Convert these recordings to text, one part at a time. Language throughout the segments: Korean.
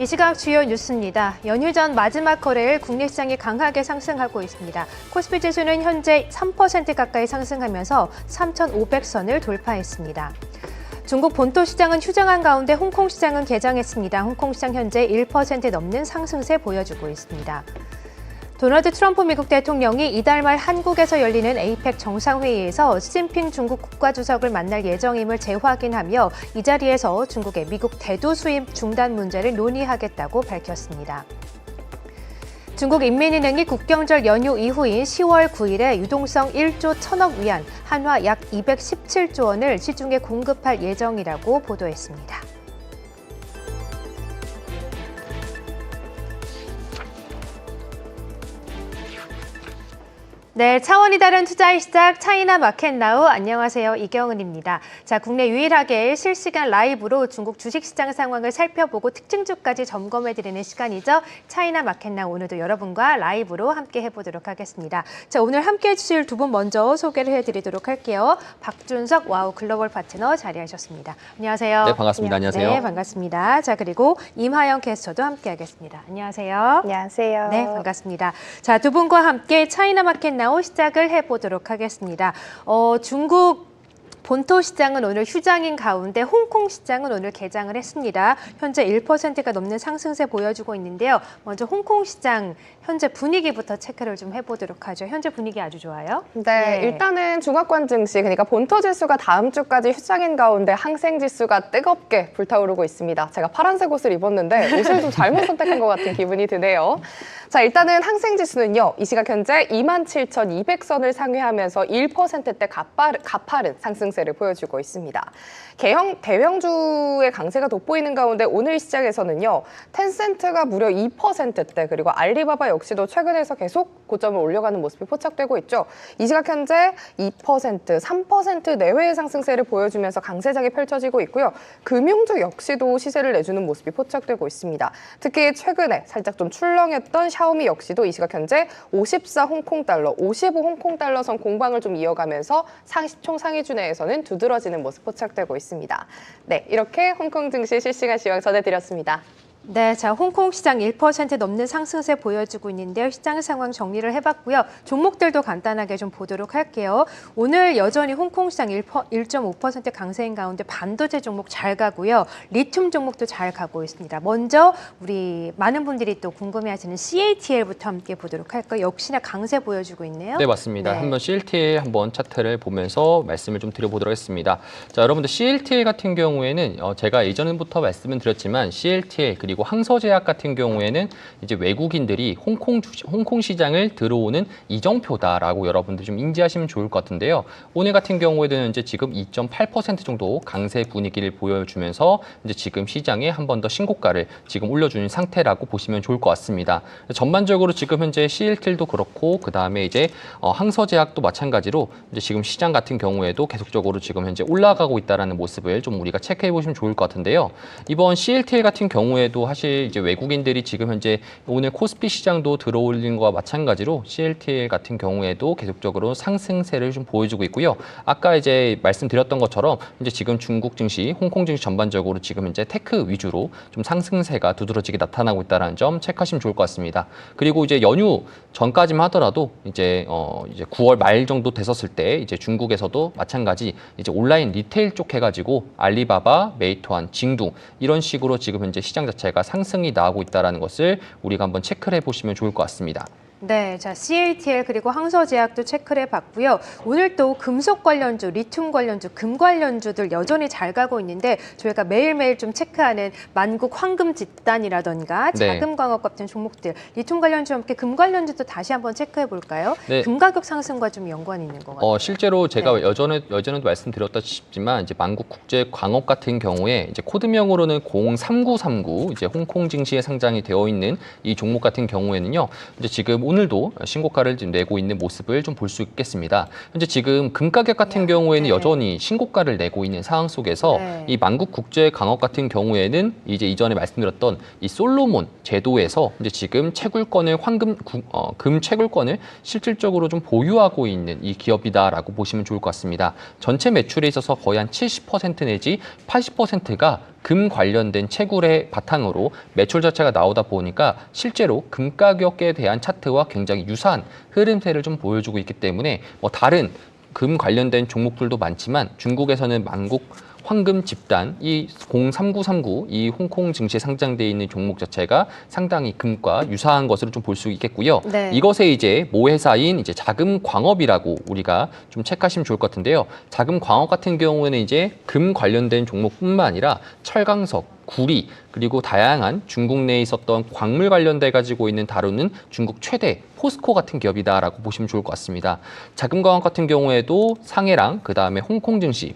이 시각 주요 뉴스입니다. 연휴 전 마지막 거래일 국내 시장이 강하게 상승하고 있습니다. 코스피 지수는 현재 3% 가까이 상승하면서 3,500선을 돌파했습니다. 중국 본토 시장은 휴장한 가운데 홍콩 시장은 개장했습니다. 홍콩 시장 현재 1% 넘는 상승세 보여주고 있습니다. 도널드 트럼프 미국 대통령이 이달 말 한국에서 열리는 에이펙 정상회의에서 시진핑 중국 국가주석을 만날 예정임을 재확인하며 이 자리에서 중국의 미국 대두 수입 중단 문제를 논의하겠다고 밝혔습니다. 중국 인민은행이 국경절 연휴 이후인 10월 9일에 유동성 1조 1천억 위안, 한화 약 217조 원을 시중에 공급할 예정이라고 보도했습니다. 네, 차원이 다른 투자의 시작 차이나 마켓나우 안녕하세요. 이경은입니다. 자, 국내 유일하게 실시간 라이브로 중국 주식시장 상황을 살펴보고 특징주까지 점검해드리는 시간이죠. 차이나 마켓나우 오늘도 여러분과 라이브로 함께 해보도록 하겠습니다. 자, 오늘 함께 해주실 두 분 먼저 소개를 해드리도록 할게요. 박준석 와우 글로벌 파트너 자리하셨습니다. 안녕하세요. 네, 반갑습니다. 안녕하세요. 네, 반갑습니다. 자, 그리고 임하영 캐스터도 함께하겠습니다. 안녕하세요. 안녕하세요. 네, 반갑습니다. 자, 두 분과 함께 차이나 마켓나우 시작을 해보도록 하겠습니다. 중국 본토 시장은 오늘 휴장인 가운데 홍콩 시장은 오늘 개장을 했습니다. 현재 1%가 넘는 상승세 보여주고 있는데요. 먼저 홍콩 시장 현재 분위기부터 체크를 좀 해보도록 하죠. 현재 분위기 아주 좋아요. 네, 일단은 중화권 증시, 그러니까 본토 지수가 다음 주까지 휴장인 가운데 항생 지수가 뜨겁게 불타오르고 있습니다. 제가 파란색 옷을 입었는데 옷을 좀 잘못 선택한 것 같은 기분이 드네요. 자, 일단은 항생 지수는요, 이 시각 현재 27,200선을 상회하면서 1%대 가파른 상승세를 보여주고 있습니다. 대형주의 강세가 돋보이는 가운데 오늘 시장에서는요, 텐센트가 무려 2%대, 그리고 알리바바 역시도 최근에서 계속 고점을 올려가는 모습이 포착되고 있죠. 이 시각 현재 2%, 3% 내외의 상승세를 보여주면서 강세장이 펼쳐지고 있고요. 금융주 역시도 시세를 내주는 모습이 포착되고 있습니다. 특히 최근에 살짝 좀 출렁했던 샤오미 역시도 이 시각 현재 54 홍콩달러, 55 홍콩달러 선 공방을 좀 이어가면서 총 상위주 내에서는 두드러지는 모습 포착되고 있습니다. 네, 이렇게 홍콩 증시 실시간 시황 전해드렸습니다. 네, 자, 홍콩 시장 1% 넘는 상승세 보여주고 있는데요. 시장 상황 정리를 해봤고요. 종목들도 간단하게 좀 보도록 할게요. 오늘 여전히 홍콩 시장 1.5% 강세인 가운데 반도체 종목 잘 가고요. 리튬 종목도 잘 가고 있습니다. 먼저 우리 많은 분들이 또 궁금해하시는 CATL부터 함께 보도록 할까요? 역시나 강세 보여주고 있네요. 네, 맞습니다. 네. 한번 CATL 한번 차트를 보면서 말씀을 좀 드려보도록 하겠습니다. 자, 여러분들 CATL 같은 경우에는 제가 예전부터 말씀을 드렸지만 CATL 그리고 항서제약 같은 경우에는 이제 외국인들이 홍콩 시장을 들어오는 이정표다라고 여러분들 좀 인지하시면 좋을 것 같은데요. 오늘 같은 경우에는 이제 지금 2.8% 정도 강세 분위기를 보여주면서 이제 지금 시장에 한 번 더 신고가를 지금 올려주는 상태라고 보시면 좋을 것 같습니다. 전반적으로 지금 현재 CATL도 그렇고 그 다음에 이제 항서제약도 마찬가지로 이제 지금 시장 같은 경우에도 계속적으로 지금 현재 올라가고 있다라는 모습을 좀 우리가 체크해 보시면 좋을 것 같은데요. 이번 CATL 같은 경우에도 사실 이제 외국인들이 지금 현재 오늘 코스피 시장도 들어올린 것과 마찬가지로 CATL 같은 경우에도 계속적으로 상승세를 좀 보여주고 있고요. 아까 이제 말씀드렸던 것처럼 이제 지금 중국 증시, 홍콩 증시 전반적으로 지금 현재 테크 위주로 좀 상승세가 두드러지게 나타나고 있다는 점 체크하시면 좋을 것 같습니다. 그리고 이제 연휴 전까지만 하더라도 이제 9월 말 정도 됐었을 때 이제 중국에서도 마찬가지 이제 온라인 리테일 쪽 해가지고 알리바바, 메이투안, 징두 이런 식으로 지금 현재 시장 자체가 상승이 나오고 있다는 것을 우리가 한번 체크를 해보시면 좋을 것 같습니다. 네, 자, CATL 그리고 항서제약도 체크를 해봤고요. 오늘 또 금속 관련주, 리튬 관련주, 금 관련주들 여전히 잘 가고 있는데 저희가 매일매일 좀 체크하는 만국 황금 집단이라던가 자금 광업 같은 종목들, 리튬 관련주와 함께 금 관련주도 다시 한번 체크해 볼까요? 네. 금 가격 상승과 좀 연관이 있는 것 같아요. 실제로 제가 예전에도 말씀드렸다시피지만 이제 만국 국제 광업 같은 경우에 이제 코드명으로는 03939 이제 홍콩 증시에 상장이 되어 있는 이 종목 같은 경우에는요. 이제 지금 오늘도 신고가를 지금 내고 있는 모습을 좀 볼 수 있겠습니다. 현재 지금 금 가격 같은 경우에는 여전히 신고가를 내고 있는 상황 속에서 이 만국 국제 강업 같은 경우에는 이제 이전에 말씀드렸던 이 솔로몬 제도에서 이제 지금 채굴권을 금 채굴권을 실질적으로 좀 보유하고 있는 이 기업이다라고 보시면 좋을 것 같습니다. 전체 매출에 있어서 거의 한 70% 내지 80%가 금 관련된 채굴의 바탕으로 매출 자체가 나오다 보니까 실제로 금 가격에 대한 차트와 굉장히 유사한 흐름세를 좀 보여주고 있기 때문에 다른 금 관련된 종목들도 많지만 중국에서는 만국 황금 집단 이 03939 이 홍콩 증시에 상장돼 있는 종목 자체가 상당히 금과 유사한 것으로 좀 볼 수 있겠고요. 네. 이것에 이제 모회사인 이제 자금광업이라고 우리가 좀 체크하시면 좋을 것 같은데요. 자금광업 같은 경우에는 이제 금 관련된 종목뿐만 아니라 철강석, 구리 그리고 다양한 중국 내에 있었던 광물 관련돼 가지고 있는 다루는 중국 최대 포스코 같은 기업이다라고 보시면 좋을 것 같습니다. 자금광업 같은 경우에도 상해랑 그다음에 홍콩 증시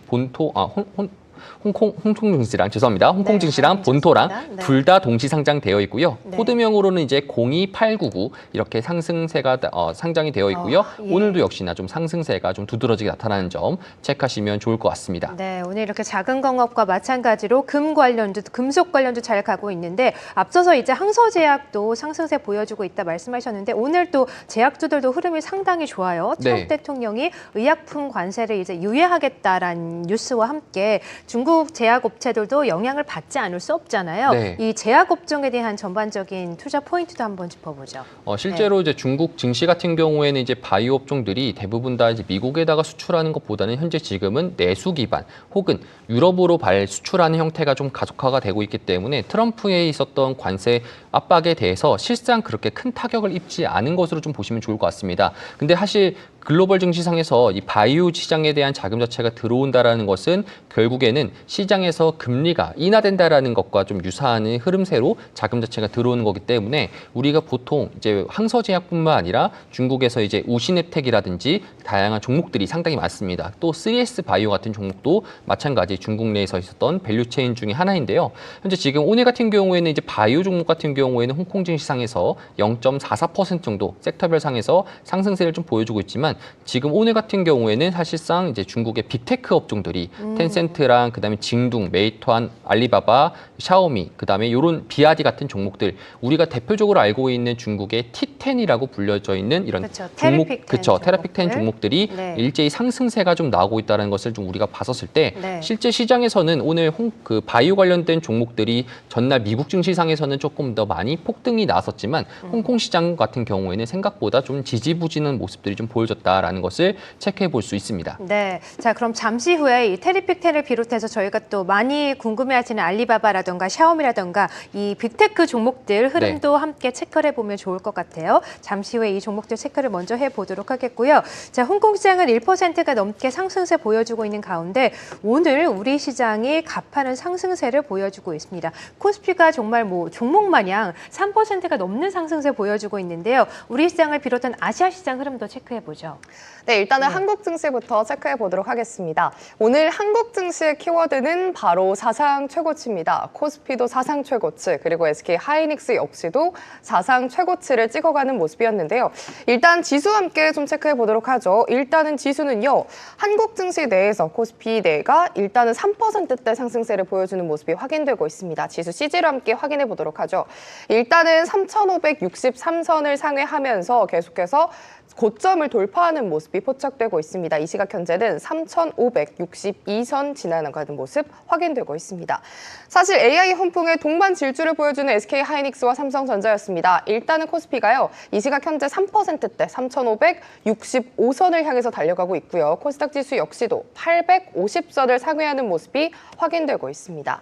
홍콩 증시랑 죄송합니다. 홍콩 네, 증시랑 본토랑 좋습니다. 네. 둘 다 동시 상장되어 있고요. 네. 코드명으로는 이제 02899 이렇게 상승세가 상장이 되어 있고요. 예. 오늘도 역시나 좀 상승세가 좀 두드러지게 나타나는 점 체크하시면 좋을 것 같습니다. 네, 오늘 이렇게 자금광업과 마찬가지로 금 관련주, 금속 관련주 잘 가고 있는데 앞서서 이제 항서제약도 상승세 보여주고 있다 말씀하셨는데 오늘 또 제약주들도 흐름이 상당히 좋아요. 트럼프 네. 대통령이 의약품 관세를 이제 유예하겠다라는 뉴스와 함께 중국 제약업체들도 영향을 받지 않을 수 없잖아요. 네. 이 제약업종에 대한 전반적인 투자 포인트도 한번 짚어보죠. 실제로 이제 중국 증시 같은 경우에는 이제 바이오 업종들이 대부분 다 이제 미국에다가 수출하는 것보다는 현재 지금은 내수 기반 혹은 유럽으로 수출하는 형태가 좀 가속화가 되고 있기 때문에 트럼프에 있었던 관세 압박에 대해서 실상 그렇게 큰 타격을 입지 않은 것으로 좀 보시면 좋을 것 같습니다. 근데 사실 글로벌 증시상에서 이 바이오 시장에 대한 자금 자체가 들어온다라는 것은 결국에는 시장에서 금리가 인하된다라는 것과 좀 유사한 흐름세로 자금 자체가 들어오는 거기 때문에 우리가 보통 이제 항서제약뿐만 아니라 중국에서 이제 우신혜택이라든지 다양한 종목들이 상당히 많습니다. 또 3S 바이오 같은 종목도 마찬가지 중국 내에서 있었던 밸류체인 중에 하나인데요. 현재 지금 오늘 같은 경우에는 이제 바이오 종목 같은 경우에는 홍콩 증시상에서 0.44% 정도 섹터별 상에서 상승세를 좀 보여주고 있지만 지금 오늘 같은 경우에는 사실상 이제 중국의 빅테크 업종들이 텐센트랑 그다음에 징둥, 메이투안, 알리바바, 샤오미, 그다음에 이런 비아디 같은 종목들 우리가 대표적으로 알고 있는 중국의 T10이라고 불려져 있는 이런 그렇죠. 종목, 테라픽10 그렇죠. 테라픽 10 종목들. 종목들이 네. 일제히 상승세가 좀 나오고 있다는 것을 좀 우리가 봤었을 때 네. 실제 시장에서는 오늘 그 바이오 관련된 종목들이 전날 미국 증시상에서는 조금 더 많이 폭등이 나왔었지만 홍콩 시장 같은 경우에는 생각보다 좀 지지부진한 모습들이 좀 보여졌다라는 것을 체크해 볼 수 있습니다. 네, 자 그럼 잠시 후에 이 테리픽10을 비롯해서 저희가 또 많이 궁금해하시는 알리바바라던가 샤오미라던가 이 빅테크 종목들 흐름도 함께 체크를 해보면 좋을 것 같아요. 잠시 후에 이 종목들 체크를 먼저 해보도록 하겠고요. 자, 홍콩 시장은 1%가 넘게 상승세 보여주고 있는 가운데 오늘 우리 시장이 가파른 상승세를 보여주고 있습니다. 코스피가 정말 뭐 종목 마냥 3%가 넘는 상승세 보여주고 있는데요. 우리 시장을 비롯한 아시아 시장 흐름도 체크해보죠. 네, 일단은 한국 증시부터 체크해 보도록 하겠습니다. 오늘 한국 증시의 키워드는 바로 사상 최고치입니다. 코스피도 사상 최고치, 그리고 SK 하이닉스 역시도 사상 최고치를 찍어가는 모습이었는데요. 일단 지수와 함께 좀 체크해 보도록 하죠. 일단은 지수는요, 한국 증시 내에서 코스피 내가 일단은 3%대 상승세를 보여주는 모습이 확인되고 있습니다. 지수 CG로 함께 확인해 보도록 하죠. 일단은 3,563선을 상회하면서 계속해서 고점을 돌파하는 모습이 포착되고 있습니다. 이 시각 현재는 3,562선 지나가는 모습 확인되고 있습니다. 사실 AI 훈풍의 동반 질주를 보여주는 SK 하이닉스와 삼성전자였습니다. 일단은 코스피가요, 이 시각 현재 3%대 3,565선을 향해서 달려가고 있고요. 코스닥 지수 역시도 850선을 상회하는 모습이 확인되고 있습니다.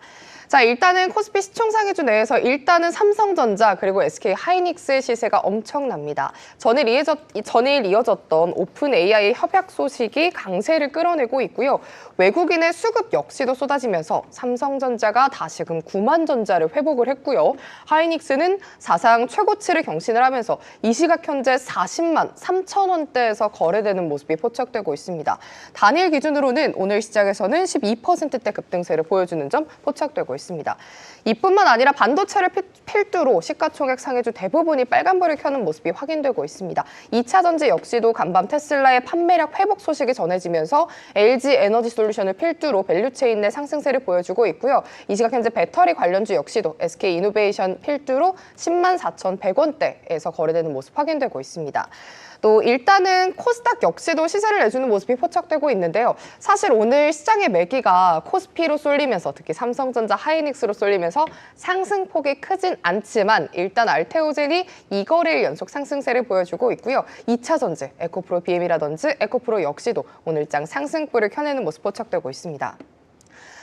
자, 일단은 코스피 시총상위주 내에서 일단은 삼성전자 그리고 SK 하이닉스의 시세가 엄청납니다. 전일 이어졌던 오픈 AI 협약 소식이 강세를 끌어내고 있고요. 외국인의 수급 역시도 쏟아지면서 삼성전자가 다시금 9만 전자를 회복을 했고요. 하이닉스는 사상 최고치를 경신을 하면서 이 시각 현재 40만 3천 원대에서 거래되는 모습이 포착되고 있습니다. 단일 기준으로는 오늘 시장에서는 12%대 급등세를 보여주는 점 포착되고 있습니다. 이뿐만 아니라 반도체를 필두로 시가총액 상해주 대부분이 빨간불을 켜는 모습이 확인되고 있습니다. 2차 전지 역시도 간밤 테슬라의 판매량 회복 소식이 전해지면서 LG 에너지 솔루션을 필두로 밸류체인 내 상승세를 보여주고 있고요. 이 시각 현재 배터리 관련주 역시도 SK 이노베이션 필두로 10만 4,100원대에서 거래되는 모습 확인되고 있습니다. 또 일단은 코스닥 역시도 시세를 내주는 모습이 포착되고 있는데요. 사실 오늘 시장의 매기가 코스피로 쏠리면서 특히 삼성전자, 하이닉스로 쏠리면서 상승폭이 크진 않지만 일단 알테오젠이 2거래일 연속 상승세를 보여주고 있고요. 2차 전지, 에코프로 BM이라든지 에코프로 역시도 오늘장 상승불을 켜내는 모습 포착되고 있습니다.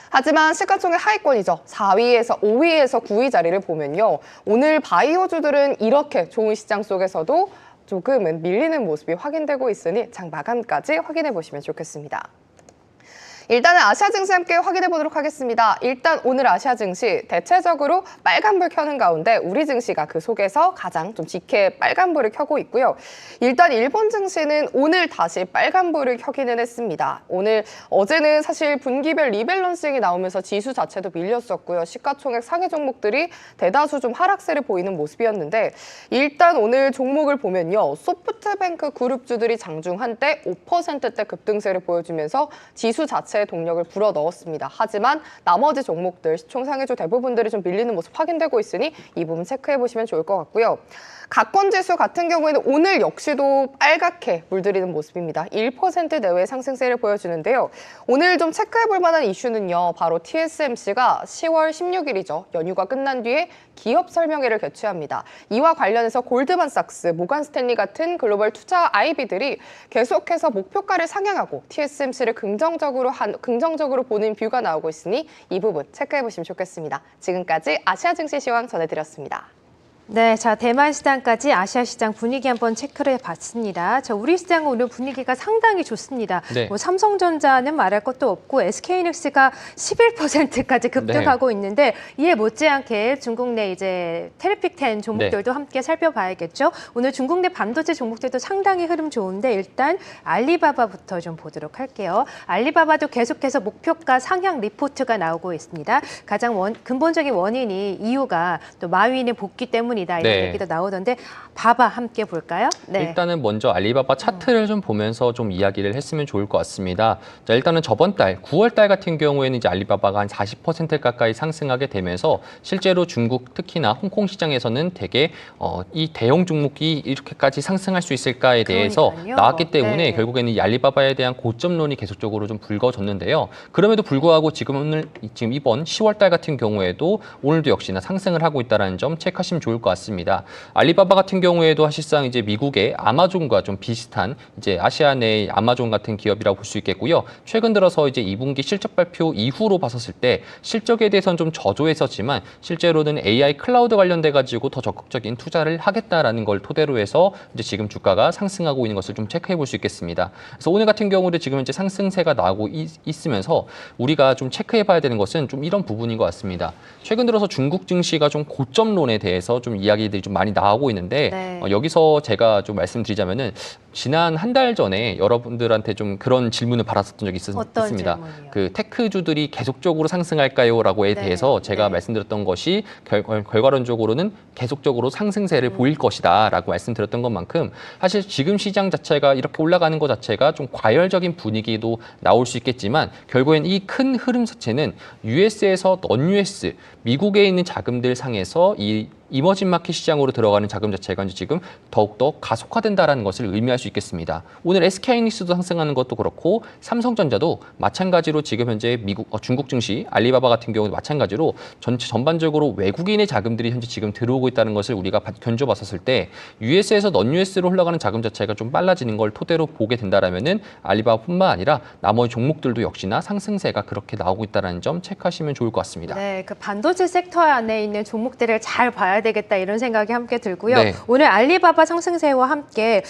하지만 시가총액 하위권이죠. 4위에서 5위에서 9위 자리를 보면요. 오늘 바이오주들은 이렇게 좋은 시장 속에서도 조금은 밀리는 모습이 확인되고 있으니 장 마감까지 확인해 보시면 좋겠습니다. 일단은 아시아 증시 함께 확인해 보도록 하겠습니다. 일단 오늘 아시아 증시 대체적으로 빨간불 켜는 가운데 우리 증시가 그 속에서 가장 좀 짙게 빨간불을 켜고 있고요. 일단 일본 증시는 오늘 다시 빨간불을 켜기는 했습니다. 어제는 사실 분기별 리밸런싱이 나오면서 지수 자체도 밀렸었고요. 시가총액 상위 종목들이 대다수 좀 하락세를 보이는 모습이었는데 일단 오늘 종목을 보면요. 소프트뱅크 그룹주들이 장중 한때 5%대 급등세를 보여주면서 지수 자체 동력을 불어넣었습니다. 하지만 나머지 종목들, 시총상위주 대부분들이 좀 밀리는 모습 확인되고 있으니 이 부분 체크해보시면 좋을 것 같고요. 가권지수 같은 경우에는 오늘 역시도 빨갛게 물들이는 모습입니다. 1% 내외의 상승세를 보여주는데요. 오늘 좀 체크해볼 만한 이슈는요. 바로 TSMC가 10월 16일이죠. 연휴가 끝난 뒤에 기업 설명회를 개최합니다. 이와 관련해서 골드만삭스, 모간스탠리 같은 글로벌 투자 IB들이 계속해서 목표가를 상향하고 TSMC를 긍정적으로 보는 뷰가 나오고 있으니 이 부분 체크해보시면 좋겠습니다. 지금까지 아시아 증시 시황 전해드렸습니다. 네, 자 대만 시장까지 아시아 시장 분위기 한번 체크를 해봤습니다. 자, 우리 시장은 오늘 분위기가 상당히 좋습니다. 네. 뭐 삼성전자는 말할 것도 없고 SK하이닉스가 11%까지 급등하고 있는데 이에 못지않게 중국 내 이제 테레픽10 종목들도 함께 살펴봐야겠죠. 오늘 중국 내 반도체 종목들도 상당히 흐름 좋은데 일단 알리바바부터 좀 보도록 할게요. 알리바바도 계속해서 목표가 상향 리포트가 나오고 있습니다. 가장 근본적인 원인이 이유가 또 마윈의 복귀 때문이다. 이런 네. 얘기도 나오던데 바바 함께 볼까요? 네. 일단은 먼저 알리바바 차트를 좀 보면서 좀 이야기를 했으면 좋을 것 같습니다. 자, 일단은 저번 달 9월 달 같은 경우에는 이제 알리바바가 한 40% 가까이 상승하게 되면서 실제로 중국 특히나 홍콩 시장에서는 되게 이 대형 종목이 이렇게까지 상승할 수 있을까에 대해서 그러니까요. 나왔기 때문에 네. 결국에는 이 알리바바에 대한 고점론이 계속적으로 좀 불거졌는데요. 그럼에도 불구하고 지금 이번 10월 달 같은 경우에도 오늘도 역시나 상승을 하고 있다는 점 체크하시면 좋을 것 같습니다. 알리바바 같은 경우에도 사실상 이제 미국의 아마존과 좀 비슷한 이제 아시아 내 아마존 같은 기업이라고 볼 수 있겠고요. 최근 들어서 이제 2분기 실적 발표 이후로 봤었을 때 실적에 대해서는 좀 저조했었지만 실제로는 AI 클라우드 관련돼 가지고 더 적극적인 투자를 하겠다라는 걸 토대로 해서 이제 지금 주가가 상승하고 있는 것을 좀 체크해 볼 수 있겠습니다. 그래서 오늘 같은 경우도 지금 이제 상승세가 나오고 있으면서 우리가 좀 체크해 봐야 되는 것은 좀 이런 부분인 것 같습니다. 최근 들어서 중국 증시가 좀 고점론에 대해서 좀 이야기들이 좀 많이 나오고 있는데 네. 여기서 제가 좀 말씀드리자면은 지난 한 달 전에 여러분들한테 좀 그런 질문을 받았었던 적이 어떤 있습니다. 질문이요? 그 테크주들이 계속적으로 상승할까요?라고에 네. 대해서 제가 네. 말씀드렸던 것이 결과론적으로는 계속적으로 상승세를 보일 것이다라고 말씀드렸던 것만큼 사실 지금 시장 자체가 이렇게 올라가는 것 자체가 좀 과열적인 분위기도 나올 수 있겠지만 결국엔 이 큰 흐름 자체는 US에서 non-US 미국에 있는 자금들 상에서 이 이머징 마켓 시장으로 들어가는 자금 자체가 이제 지금 더욱더 가속화된다라는 것을 의미할 수 있겠습니다. 오늘 SK하이닉스도 상승하는 것도 그렇고 삼성전자도 마찬가지로 지금 현재 중국 증시 알리바바 같은 경우도 마찬가지로 전반적으로 외국인의 자금들이 현재 지금 들어오고 있다는 것을 우리가 견줘봤었을 때 US에서 non-US로 흘러가는 자금 자체가 좀 빨라지는 걸 토대로 보게 된다라면은 알리바바뿐만 아니라 나머지 종목들도 역시나 상승세가 그렇게 나오고 있다는 점 체크하시면 좋을 것 같습니다. 네, 그 반도체 섹터 안에 있는 종목들을 잘 봐야 되겠다 이런 생각이 함께 들고요. 네. 오늘 알리바바 상승세와 함께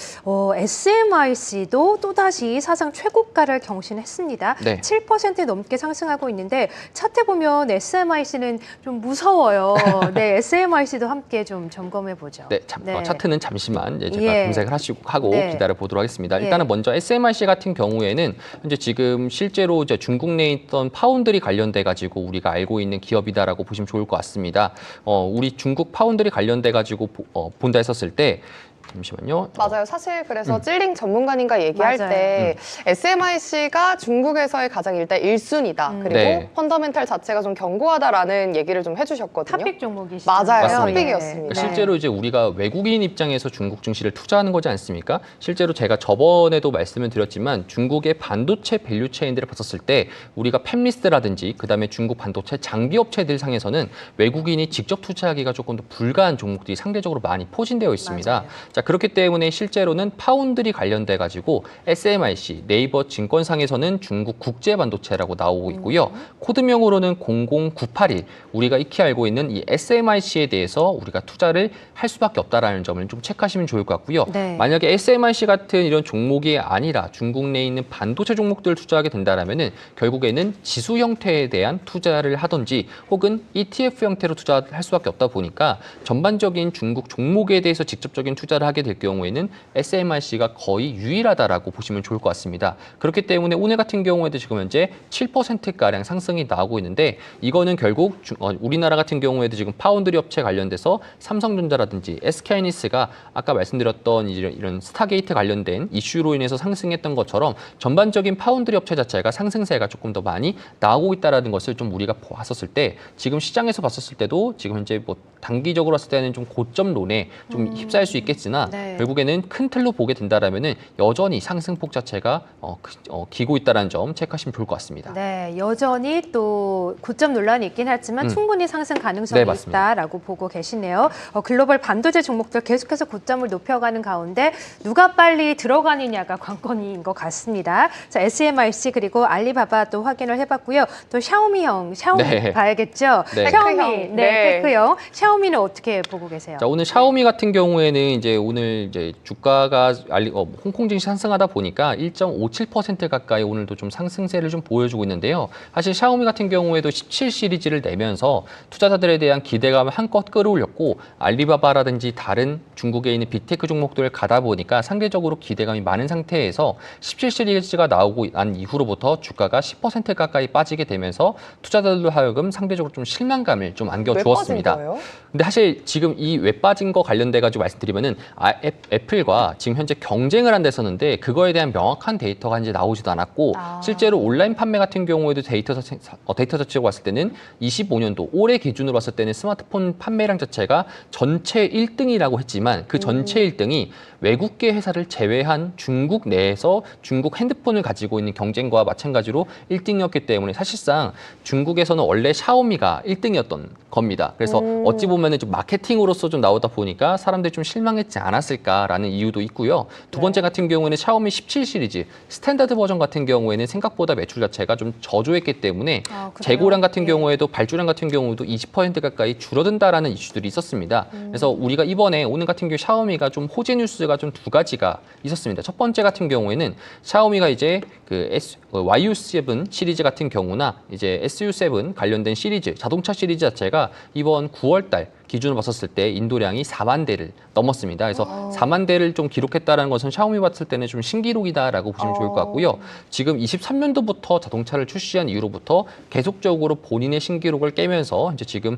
SMIC도 또다시 사상 최고가를 경신했습니다. 네. 7% 넘게 상승하고 있는데 차트 보면 SMIC는 좀 무서워요. 네, SMIC도 함께 좀 점검해 보죠. 네, 차트는 잠시만 제가 예. 검색을 하고 네. 기다려 보도록 하겠습니다. 예. 일단은 먼저 SMIC 같은 경우에는 현재 지금 실제로 이제 중국 내에 있던 파운드리 관련돼 가지고 우리가 알고 있는 기업이다라고 보시면 좋을 것 같습니다. 우리 중국 파운드리 관련돼 가지고 본다 했었을 때 잠시만요. 맞아요. 사실 그래서 찔링 전문가님과 얘기할 맞아요. 때 SMIC가 중국에서의 가장 일단 1순위다. 그리고 네. 펀더멘탈 자체가 좀 견고하다라는 얘기를 좀 해주셨거든요. 탑픽 종목이시죠. 맞아요. 맞습니다. 탑픽이었습니다. 그러니까 실제로 이제 우리가 외국인 입장에서 중국 증시를 투자하는 거지 않습니까? 실제로 제가 저번에도 말씀을 드렸지만 중국의 반도체 밸류 체인들을 봤었을 때 우리가 팹리스트라든지 그다음에 중국 반도체 장비 업체들 상에서는 외국인이 직접 투자하기가 조금 더 불가한 종목들이 상대적으로 많이 포진되어 있습니다. 맞아요. 자, 그렇기 때문에 실제로는 파운드리 관련돼 가지고 SMIC 네이버 증권상에서는 중국 국제 반도체라고 나오고 있고요. 코드명으로는 00981 우리가 익히 알고 있는 이 SMIC에 대해서 우리가 투자를 할 수밖에 없다라는 점을 좀 체크하시면 좋을 것 같고요. 네. 만약에 SMIC 같은 이런 종목이 아니라 중국 내에 있는 반도체 종목들을 투자하게 된다라면은 결국에는 지수 형태에 대한 투자를 하든지 혹은 ETF 형태로 투자할 수밖에 없다 보니까 전반적인 중국 종목에 대해서 직접적인 투자를 하게 될 경우에는 SMIC가 거의 유일하다라고 보시면 좋을 것 같습니다. 그렇기 때문에 오늘 같은 경우에도 지금 현재 7%가량 상승이 나오고 있는데 이거는 결국 우리나라 같은 경우에도 지금 파운드리 업체 관련돼서 삼성전자라든지 SK하이닉스가 아까 말씀드렸던 이런 스타게이트 관련된 이슈로 인해서 상승했던 것처럼 전반적인 파운드리 업체 자체가 상승세가 조금 더 많이 나오고 있다는 것을 좀 우리가 봤었을 때 지금 시장에서 봤었을 때도 지금 현재 뭐 단기적으로 봤을 때는 좀 고점론에 좀 휩싸일 수 있겠으나 네. 결국에는 큰 틀로 보게 된다라면은 여전히 상승폭 자체가 기고 있다는 점 체크하시면 좋을 것 같습니다. 네, 여전히 또 고점 논란이 있긴 하지만 충분히 상승 가능성이 네, 맞습니다. 있다라고 보고 계시네요. 글로벌 반도체 종목들 계속해서 고점을 높여가는 가운데 누가 빨리 들어가느냐가 관건인 것 같습니다. 자, SMIC 그리고 알리바바 또 확인을 해봤고요. 또 샤오미 네. 봐야겠죠. 네. 샤오미, 테크형. 네, 네. 테크형. 샤오미는 어떻게 보고 계세요? 자, 오늘 샤오미 같은 경우에는 이제 오늘 이제 주가가 홍콩 증시 상승하다 보니까 1.57% 가까이 오늘도 좀 상승세를 좀 보여주고 있는데요. 사실 샤오미 같은 경우에도 17 시리즈를 내면서 투자자들에 대한 기대감을 한껏 끌어올렸고 알리바바라든지 다른 중국에 있는 빅테크 종목들을 가다 보니까 상대적으로 기대감이 많은 상태에서 17 시리즈가 나오고 난 이후로부터 주가가 10% 가까이 빠지게 되면서 투자자들로 하여금 상대적으로 좀 실망감을 좀 왜 안겨주었습니다. 빠진 거예요? 근데 사실 지금 이 왜 빠진 거 관련돼 가지고 말씀드리면은 애플과 지금 현재 경쟁을 한 데서는데 그거에 대한 명확한 데이터가 이제 나오지도 않았고 실제로 온라인 판매 같은 경우에도 데이터 자체로 봤을 때는 25년도 올해 기준으로 봤을 때는 스마트폰 판매량 자체가 전체 1등이라고 했지만 그 전체 1등이 외국계 회사를 제외한 중국 내에서 중국 핸드폰을 가지고 있는 경쟁과 마찬가지로 1등이었기 때문에 사실상 중국에서는 원래 샤오미가 1등이었던 겁니다. 그래서 어찌 보면은 좀 마케팅으로서 좀 나오다 보니까 사람들이 좀 실망했지 않았을까라는 이유도 있고요. 두 번째 같은 경우에는 샤오미 17 시리즈 스탠다드 버전 같은 경우에는 생각보다 매출 자체가 좀 저조했기 때문에 그래요? 재고량 같은 예. 경우에도 발주량 같은 경우도 20% 가까이 줄어든다라는 이슈들이 있었습니다. 그래서 우리가 이번에 오늘 같은 경우 샤오미가 좀 호재 뉴스가 좀 두 가지가 있었습니다. 첫 번째 같은 경우에는 샤오미가 이제 그 YU7 시리즈 같은 경우나 이제 SU7 관련된 시리즈 자동차 시리즈 자체가 이번 9월달 기준으로 봤었을 때 인도량이 4만 대를 넘었습니다. 그래서 4만 대를 좀 기록했다는 것은 샤오미 봤을 때는 좀 신기록이다라고 보시면 좋을 것 같고요. 지금 23년도부터 자동차를 출시한 이후로부터 계속적으로 본인의 신기록을 깨면서 이제 지금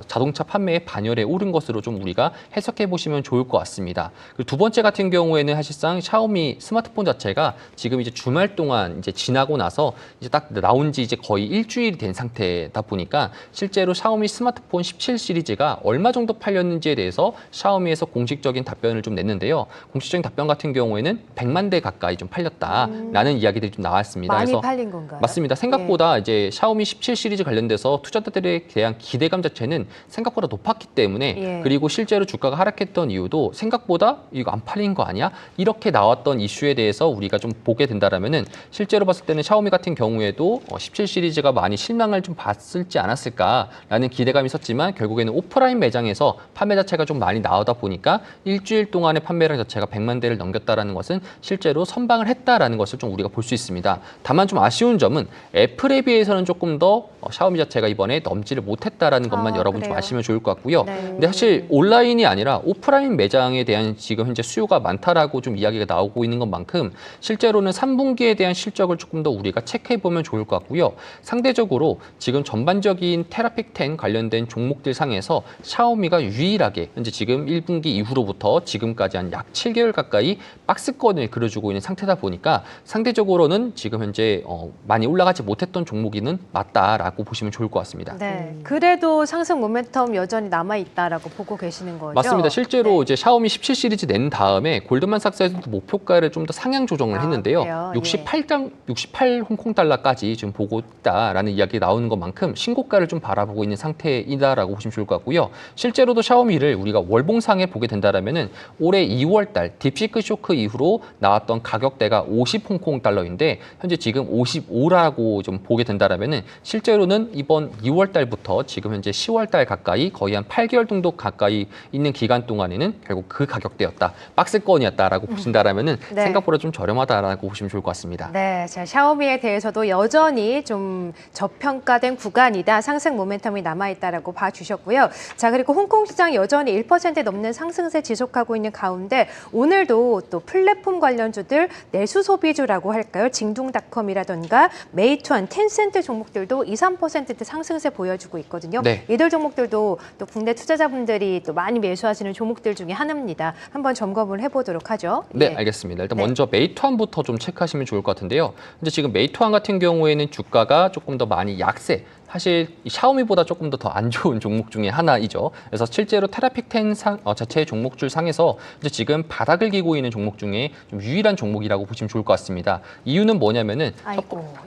자동차 판매의 반열에 오른 것으로 좀 우리가 해석해 보시면 좋을 것 같습니다. 그리고 두 번째 같은 경우에는 사실상 샤오미 스마트폰 자체가 지금 이제 주말 동안 이제 지나고 나서 이제 딱 나온 지 이제 거의 일주일이 된 상태다 보니까 실제로 샤오미 스마트폰 17 시리즈가 얼마 정도 팔렸는지에 대해서 샤오미에서 공식적인 답변을 좀 냈는데요. 공식적인 답변 같은 경우에는 100만 대 가까이 좀 팔렸다라는 이야기들이 좀 나왔습니다. 많이 그래서 팔린 건가요? 맞습니다. 생각보다 이제 샤오미 17 시리즈 관련돼서 투자자들에 대한 기대감 자체는 생각보다 높았기 때문에 예. 그리고 실제로 주가가 하락했던 이유도 생각보다 이거 안 팔린 거 아니야? 이렇게 나왔던 이슈에 대해서 우리가 좀 보게 된다라면은 실제로 봤을 때는 샤오미 같은 경우에도 17 시리즈가 많이 실망을 좀 봤을지 않았을까라는 기대감이 있었지만 결국에는 오프라인 매장에서 판매 자체가 좀 많이 나오다 보니까 일주일 동안의 판매량 자체가 100만 대를 넘겼다라는 것은 실제로 선방을 했다라는 것을 좀 우리가 볼 수 있습니다. 다만 좀 아쉬운 점은 애플에 비해서는 조금 더 샤오미 자체가 이번에 넘지를 못했다라는 것만 여러분 좀 그래요? 아시면 좋을 것 같고요. 네. 근데 사실 온라인이 아니라 오프라인 매장에 대한 지금 현재 수요가 많다라고 좀 이야기가 나오고 있는 것만큼 실제로는 3분기에 대한 실적을 조금 더 우리가 체크해 보면 좋을 것 같고요. 상대적으로 지금 전반적인 테라픽 10 관련된 종목들 상에서 샤오미가 유일하게 현재 지금 1분기 이후로부터 지금까지 한 약 7개월 가까이 박스권을 그려주고 있는 상태다 보니까 상대적으로는 지금 현재 많이 올라가지 못했던 종목이는 맞다라고 보시면 좋을 것 같습니다. 네, 그래도 상승 모멘텀 여전히 남아있다라고 보고 계시는 거죠? 맞습니다. 실제로 네. 이제 샤오미 17 시리즈 낸 다음에 골드만삭스에서도 목표가를 좀 더 상향 조정을 했는데요. 그래요? 68 홍콩 달러까지 지금 보고 있다라는 이야기 나오는 것만큼 신고가를 좀 바라보고 있는 상태이다라고 보시면 좋을 것 같고요. 실제로도 샤오미를 우리가 월봉상에 보게 된다라면은 올해 2월 달 딥시크 쇼크 이후로 나왔던 가격대가 50 홍콩 달러인데 현재 지금 55라고 좀 보게 된다라면은 실제로는 이번 2월 달부터 지금 현재 10월 달 가까이 거의 한 8개월 정도 가까이 있는 기간 동안에는 결국 그 가격대였다. 박스권이었다라고 보신다라면은 네. 생각보다 좀 저렴하다라고 보시면 좋을 것 같습니다. 네, 자, 샤오미에 대해서도 여전히 좀 저평가된 구간이다. 상승 모멘텀이 남아있다라고 봐주셨고요. 자, 그리고 홍콩 시장 여전히 1% 넘는 상승세 지속하고 있는 가운데 오늘도 또 플랫폼 관련주들 내수 소비주라고 할까요? 징둥닷컴이라던가 메이투안, 텐센트 종목들도 2, 3% 상승세 보여주고 있거든요. 네. 이들 종목들도 또 국내 투자자분들이 또 많이 매수하시는 종목들 중에 하나입니다. 한번 점검을 해보도록 하죠. 네, 예. 알겠습니다. 일단 네. 먼저 메이투안부터 좀 체크하시면 좋을 것 같은데요. 근데 지금 메이투안 같은 경우에는 주가가 조금 더 많이 약세, 사실 이 샤오미보다 조금 더 안 좋은 종목 중에 하나이죠. 그래서 실제로 테라픽 10 자체의 종목줄 상에서 이제 지금 바닥을 기고 있는 종목 중에 좀 유일한 종목이라고 보시면 좋을 것 같습니다. 이유는 뭐냐면은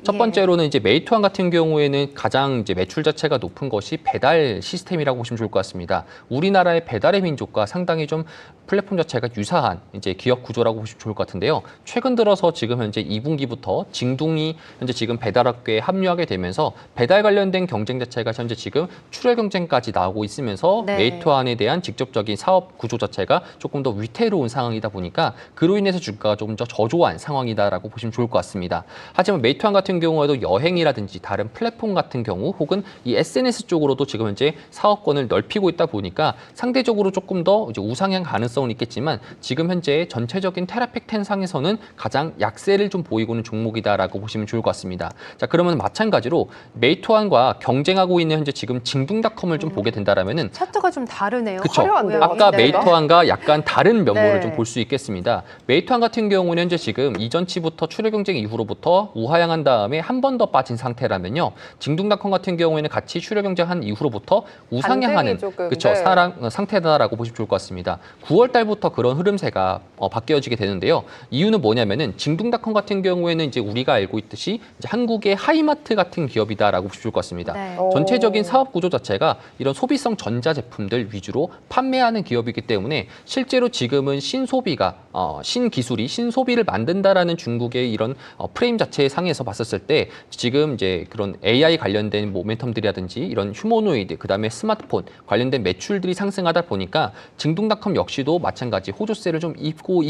첫 예. 번째로는 이제 메이투안 같은 경우에는 가장 이제 매출 자체가 높은 것이 배달 시스템이라고 보시면 좋을 것 같습니다. 우리나라의 배달의 민족과 상당히 좀 플랫폼 자체가 유사한 이제 기업 구조라고 보시면 좋을 것 같은데요. 최근 들어서 지금 현재 2분기부터 징둥이 현재 지금 배달업계에 합류하게 되면서 배달 관련된 경쟁 자체가 현재 지금 출혈 경쟁까지 나오고 있으면서 네. 메이투안에 대한 직접적인 사업 구조 자체가 조금 더 위태로운 상황이다 보니까 그로 인해서 주가가 조금 더 저조한 상황이다라고 보시면 좋을 것 같습니다. 하지만 메이투안 같은 경우에도 여행이라든지 다른 플랫폼 같은 경우 혹은 이 SNS 쪽으로도 지금 현재 사업권을 넓히고 있다 보니까 상대적으로 조금 더 이제 우상향 가능성은 있겠지만 지금 현재 전체적인 테라픽 10 상에서는 가장 약세를 좀 보이고 있는 종목이다라고 보시면 좋을 것 같습니다. 자, 그러면 마찬가지로 메이투안과 경쟁하고 있는 현재 지금 징둥닷컴을 좀 보게 된다라면은 차트가 좀 다르네요. 그쵸. 화려한데요? 아까 네. 메이투안과 약간 다른 면모를 네. 좀 볼 수 있겠습니다. 메이투안 같은 경우는 현재 지금 이전치부터 출혈 경쟁 이후로부터 우하향한 다음에 한 번 더 빠진 상태라면요. 징둥닷컴 같은 경우에는 같이 출혈 경쟁한 이후로부터 우상향하는 반등이 조금, 그쵸, 네. 상태다라고 보시면 좋을 것 같습니다. 9월 달부터 그런 흐름세가 바뀌어지게 되는데요. 이유는 뭐냐면은 징둥닷컴 같은 경우에는 이제 우리가 알고 있듯이 이제 한국의 하이마트 같은 기업이다라고 보시면 좋을 것 같습니다. 네. 전체적인 사업 구조 자체가 이런 소비성 전자 제품들 위주로 판매하는 기업이기 때문에 실제로 지금은 신소비가 신기술이 신소비를 만든다라는 중국의 이런 프레임 자체의 상에서 봤었을 때 지금 이제 그런 AI 관련된 모멘텀들이라든지 이런 휴머노이드 그다음에 스마트폰 관련된 매출들이 상승하다 보니까 징둥닷컴 역시도 마찬가지 호조세를 좀 입고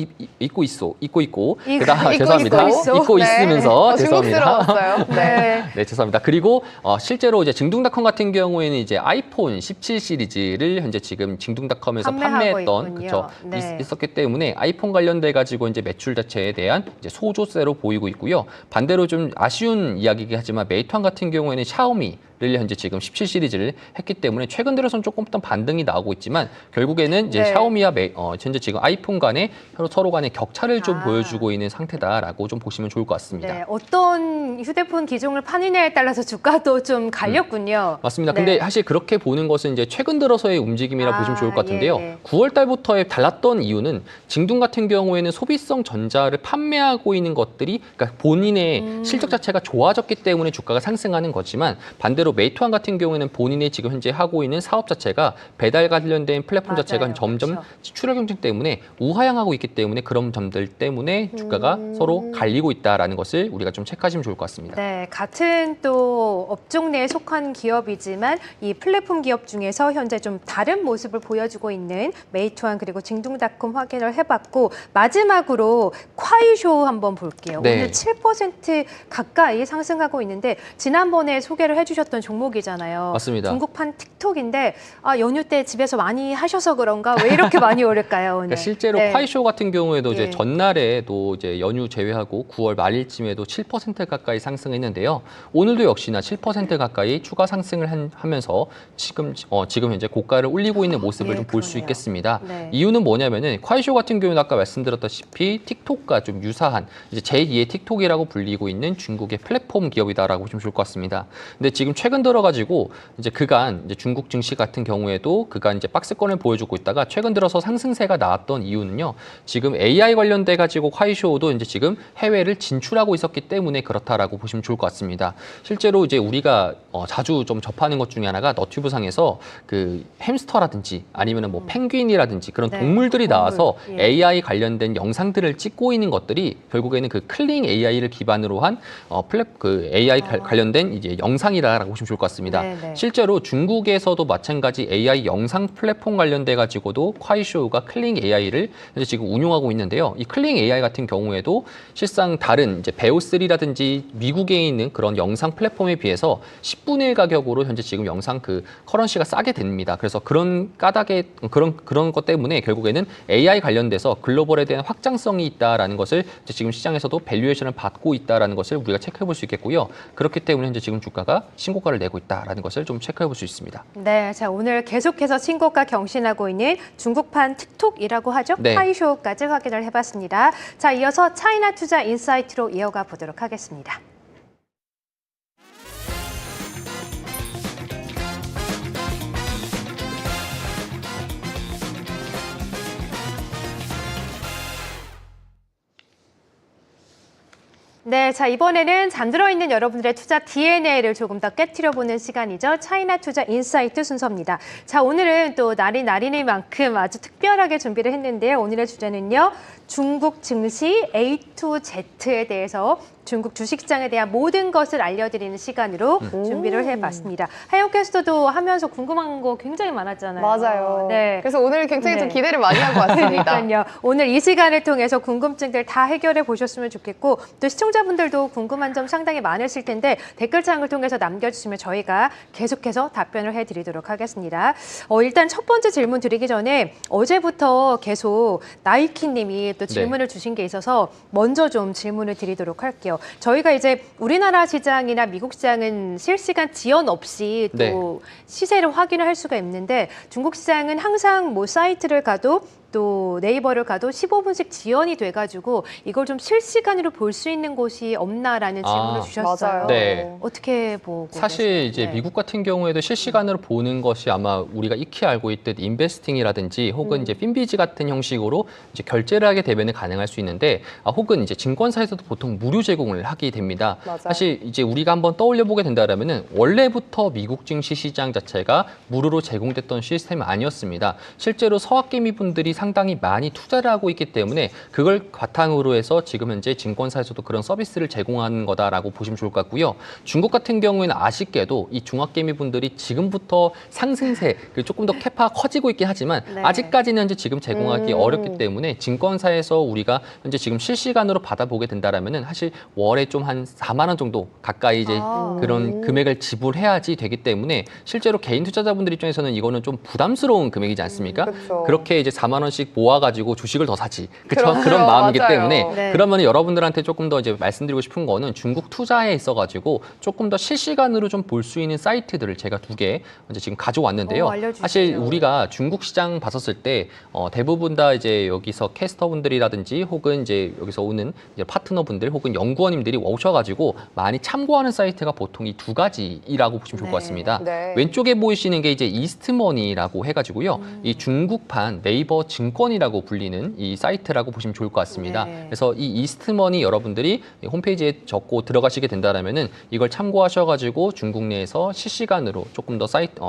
그다음 죄송합니다. 입고 네. 있으면서 죄송합니다. 중국스러웠어요. 네. 네, 죄송합니다. 그리고 실제로 이제 징둥닷컴 같은 경우에는 이제 아이폰 17 시리즈를 현재 지금 징둥닷컴에서 판매하고 판매했던 있군요. 그쵸, 네. 있었기 때문에 아이폰 관련돼 가지고 이제 매출 자체에 대한 이제 소조세로 보이고 있고요. 반대로 좀 아쉬운 이야기이긴 하지만 메이투안 같은 경우에는 샤오미 를 현재 지금 17 시리즈를 했기 때문에 최근 들어서는 조금 더 반등이 나오고 있지만 결국에는 이제 네. 샤오미와 현재 지금 아이폰 간의 서로 간의 격차를 좀 아. 보여주고 있는 상태다라고 좀 보시면 좋을 것 같습니다. 네, 어떤 휴대폰 기종을 파느냐에 따라서 주가도 좀 갈렸군요. 맞습니다. 네. 근데 사실 그렇게 보는 것은 이제 최근 들어서의 움직임이라 보시면 좋을 것 같은데요. 예. 9월 달부터의 달랐던 이유는 징둥 같은 경우에는 소비성 전자를 판매하고 있는 것들이 그러니까 본인의 실적 자체가 좋아졌기 때문에 주가가 상승하는 거지만 반대로 메이투안 같은 경우에는 본인이 지금 현재 하고 있는 사업 자체가 배달 관련된 플랫폼 맞아요. 자체가 점점 그렇죠. 출혈 경쟁 때문에 우하향하고 있기 때문에 그런 점들 때문에 주가가 서로 갈리고 있다라는 것을 우리가 좀 체크하시면 좋을 것 같습니다. 네, 같은 또 업종 내에 속한 기업이지만 이 플랫폼 기업 중에서 현재 좀 다른 모습을 보여주고 있는 메이투안 그리고 징둥닷컴 확인을 해봤고 마지막으로 콰이쇼 한번 볼게요. 네. 오늘 7% 가까이 상승하고 있는데 지난번에 소개를 해주셨던 종목이잖아요. 맞습니다. 중국판 틱톡인데 연휴 때 집에서 많이 하셔서 그런가 왜 이렇게 많이 오를까요, 오늘? 그러니까 실제로 네. 쿠아이쇼 같은 경우에도 이제 예. 전날에도 이제 연휴 제외하고 9월 말일쯤에도 7% 가까이 상승했는데요. 오늘도 역시나 7% 가까이 추가 상승을 하면서 지금 현재 고가를 올리고 있는 모습을 예, 좀 볼 수 그러네요. 있겠습니다. 네. 이유는 뭐냐면은 쿠아이쇼 같은 경우는 아까 말씀드렸다시피 틱톡과 좀 유사한 이제 제2의 틱톡이라고 불리고 있는 중국의 플랫폼 기업이다라고 보시면 좋을 것 같습니다. 근데 지금 최근 들어가지고 이제 그간 이제 중국 증시 같은 경우에도 그간 이제 박스권을 보여주고 있다가 최근 들어서 상승세가 나왔던 이유는요. 지금 AI 관련돼 가지고 쿠아이쇼도 이제 지금 해외를 진출하고 있었기 때문에 그렇다라고 보시면 좋을 것 같습니다. 실제로 이제 우리가 자주 좀 접하는 것 중에 하나가 너튜브상에서 그 햄스터라든지 아니면은 뭐 펭귄이라든지 그런 네, 동물들이 동물. 나와서 예. AI 관련된 영상들을 찍고 있는 것들이 결국에는 그 클링 AI를 기반으로 한 AI 관련된 이제 영상이다라고 보시면 좋을 것 같습니다. 네, 네. 실제로 중국에서도 마찬가지 AI 영상 플랫폼 관련돼 가지고도 쿠아이쇼가 클링 AI를 현재 지금 운용하고 있는데요. 이 클링 AI 같은 경우에도 실상 다른 이제 베오3라든지 미국에 있는 그런 영상 플랫폼에 비해서 10분의 1 가격으로 현재 지금 영상 그 커런시가 싸게 됩니다. 그래서 그런 까닭에 그런 것 때문에 결국에는 AI 관련돼서 글로벌에 대한 확장성이 있다라는 것을 이제 지금 시장에서도 밸류에이션을 받고 있다라는 것을 우리가 체크해 볼 수 있겠고요. 그렇기 때문에 현재 지금 주가가 신고가를 내고 있다라는 것을 좀 체크해 볼 수 있습니다. 네, 자 오늘 계속해서 신고가 경신하고 있는 중국판 틱톡이라고 하죠. 네. 쿠아이쇼까지 확인을 해봤습니다. 자, 이어서 차이나 투자 인사이트로 이어가 보도록 하겠습니다. 네, 자 이번에는 잠들어 있는 여러분들의 투자 DNA를 조금 더 깨트려보는 시간이죠. 차이나 투자 인사이트 순서입니다. 자, 오늘은 또 날이니만큼 아주 특별하게 준비를 했는데요. 오늘의 주제는요. 중국 증시 A to Z에 대해서 중국 주식시장에 대한 모든 것을 알려드리는 시간으로 준비를 해봤습니다. 하영 캐스터도 하면서 궁금한 거 굉장히 많았잖아요. 맞아요. 네. 그래서 오늘 굉장히 좀 네. 기대를 많이 한 것 같습니다. 그러니까요. 오늘 이 시간을 통해서 궁금증들 다 해결해 보셨으면 좋겠고 또 시청자분들도 궁금한 점 상당히 많으실 텐데 댓글창을 통해서 남겨주시면 저희가 계속해서 답변을 해드리도록 하겠습니다. 일단 첫 번째 질문 드리기 전에 어제부터 계속 나이키님이 또 질문을 주신 게 있어서 먼저 좀 질문을 드리도록 할게요. 저희가 이제 우리나라 시장이나 미국 시장은 실시간 지연 없이 또 네. 시세를 확인을 할 수가 있는데 중국 시장은 항상 뭐 사이트를 가도 또 네이버를 가도 15분씩 지연이 돼가지고 이걸 좀 실시간으로 볼 수 있는 곳이 없나라는 질문을 주셨어요. 맞아요. 네. 어떻게 보고 사실 계세요? 이제 네. 미국 같은 경우에도 실시간으로 보는 것이 아마 우리가 익히 알고 있듯 인베스팅이라든지 혹은 이제 핀비지 같은 형식으로 이제 결제를 하게 되면 가능할 수 있는데 혹은 이제 증권사에서도 보통 무료 제공을 하게 됩니다. 맞아요. 사실 이제 우리가 한번 떠올려 보게 된다면은 원래부터 미국 증시 시장 자체가 무료로 제공됐던 시스템이 아니었습니다. 실제로 서학개미 분들이 상당히 많이 투자를 하고 있기 때문에 그걸 바탕으로 해서 지금 현재 증권사에서도 그런 서비스를 제공하는 거다라고 보시면 좋을 것 같고요. 중국 같은 경우에는 아쉽게도 이 중학개미 분들이 지금부터 상승세 조금 더 캐파가 커지고 있긴 하지만 네. 아직까지는 현재 지금 제공하기 어렵기 때문에 증권사에서 우리가 현재 지금 실시간으로 받아보게 된다라면은 사실 월에 좀 한 4만 원 정도 가까이 이제 그런 금액을 지불해야지 되기 때문에 실제로 개인 투자자분들 입장에서는 이거는 좀 부담스러운 금액이지 않습니까? 그렇죠. 그렇게 이제 4만 원씩 모아가지고 주식을 더 사지. 그렇죠. 그런 마음이기 맞아요. 때문에 네. 그러면 여러분들한테 조금 더 이제 말씀드리고 싶은 거는 중국 투자에 있어가지고 조금 더 실시간으로 좀 볼 수 있는 사이트들을 제가 2개 이제 지금 가져왔는데요. 알려주시죠. 사실 우리가 중국 시장 봤었을 때 대부분 다 이제 여기서 캐스터분들이라든지 혹은 이제 여기서 오는 이제 파트너분들 혹은 연구원님들이 오셔가지고 많이 참고하는 사이트가 보통 이 2가지라고 보시면 좋을 것 같습니다. 네. 왼쪽에 보이시는 게 이제 이스트머니라고 해가지고요. 이 중국판 네이버 증권이라고 불리는 이 사이트라고 보시면 좋을 것 같습니다. 네. 그래서 이 이스트머니 여러분들이 홈페이지에 적고 들어가시게 된다라면은 이걸 참고하셔가지고 중국 내에서 실시간으로 조금 더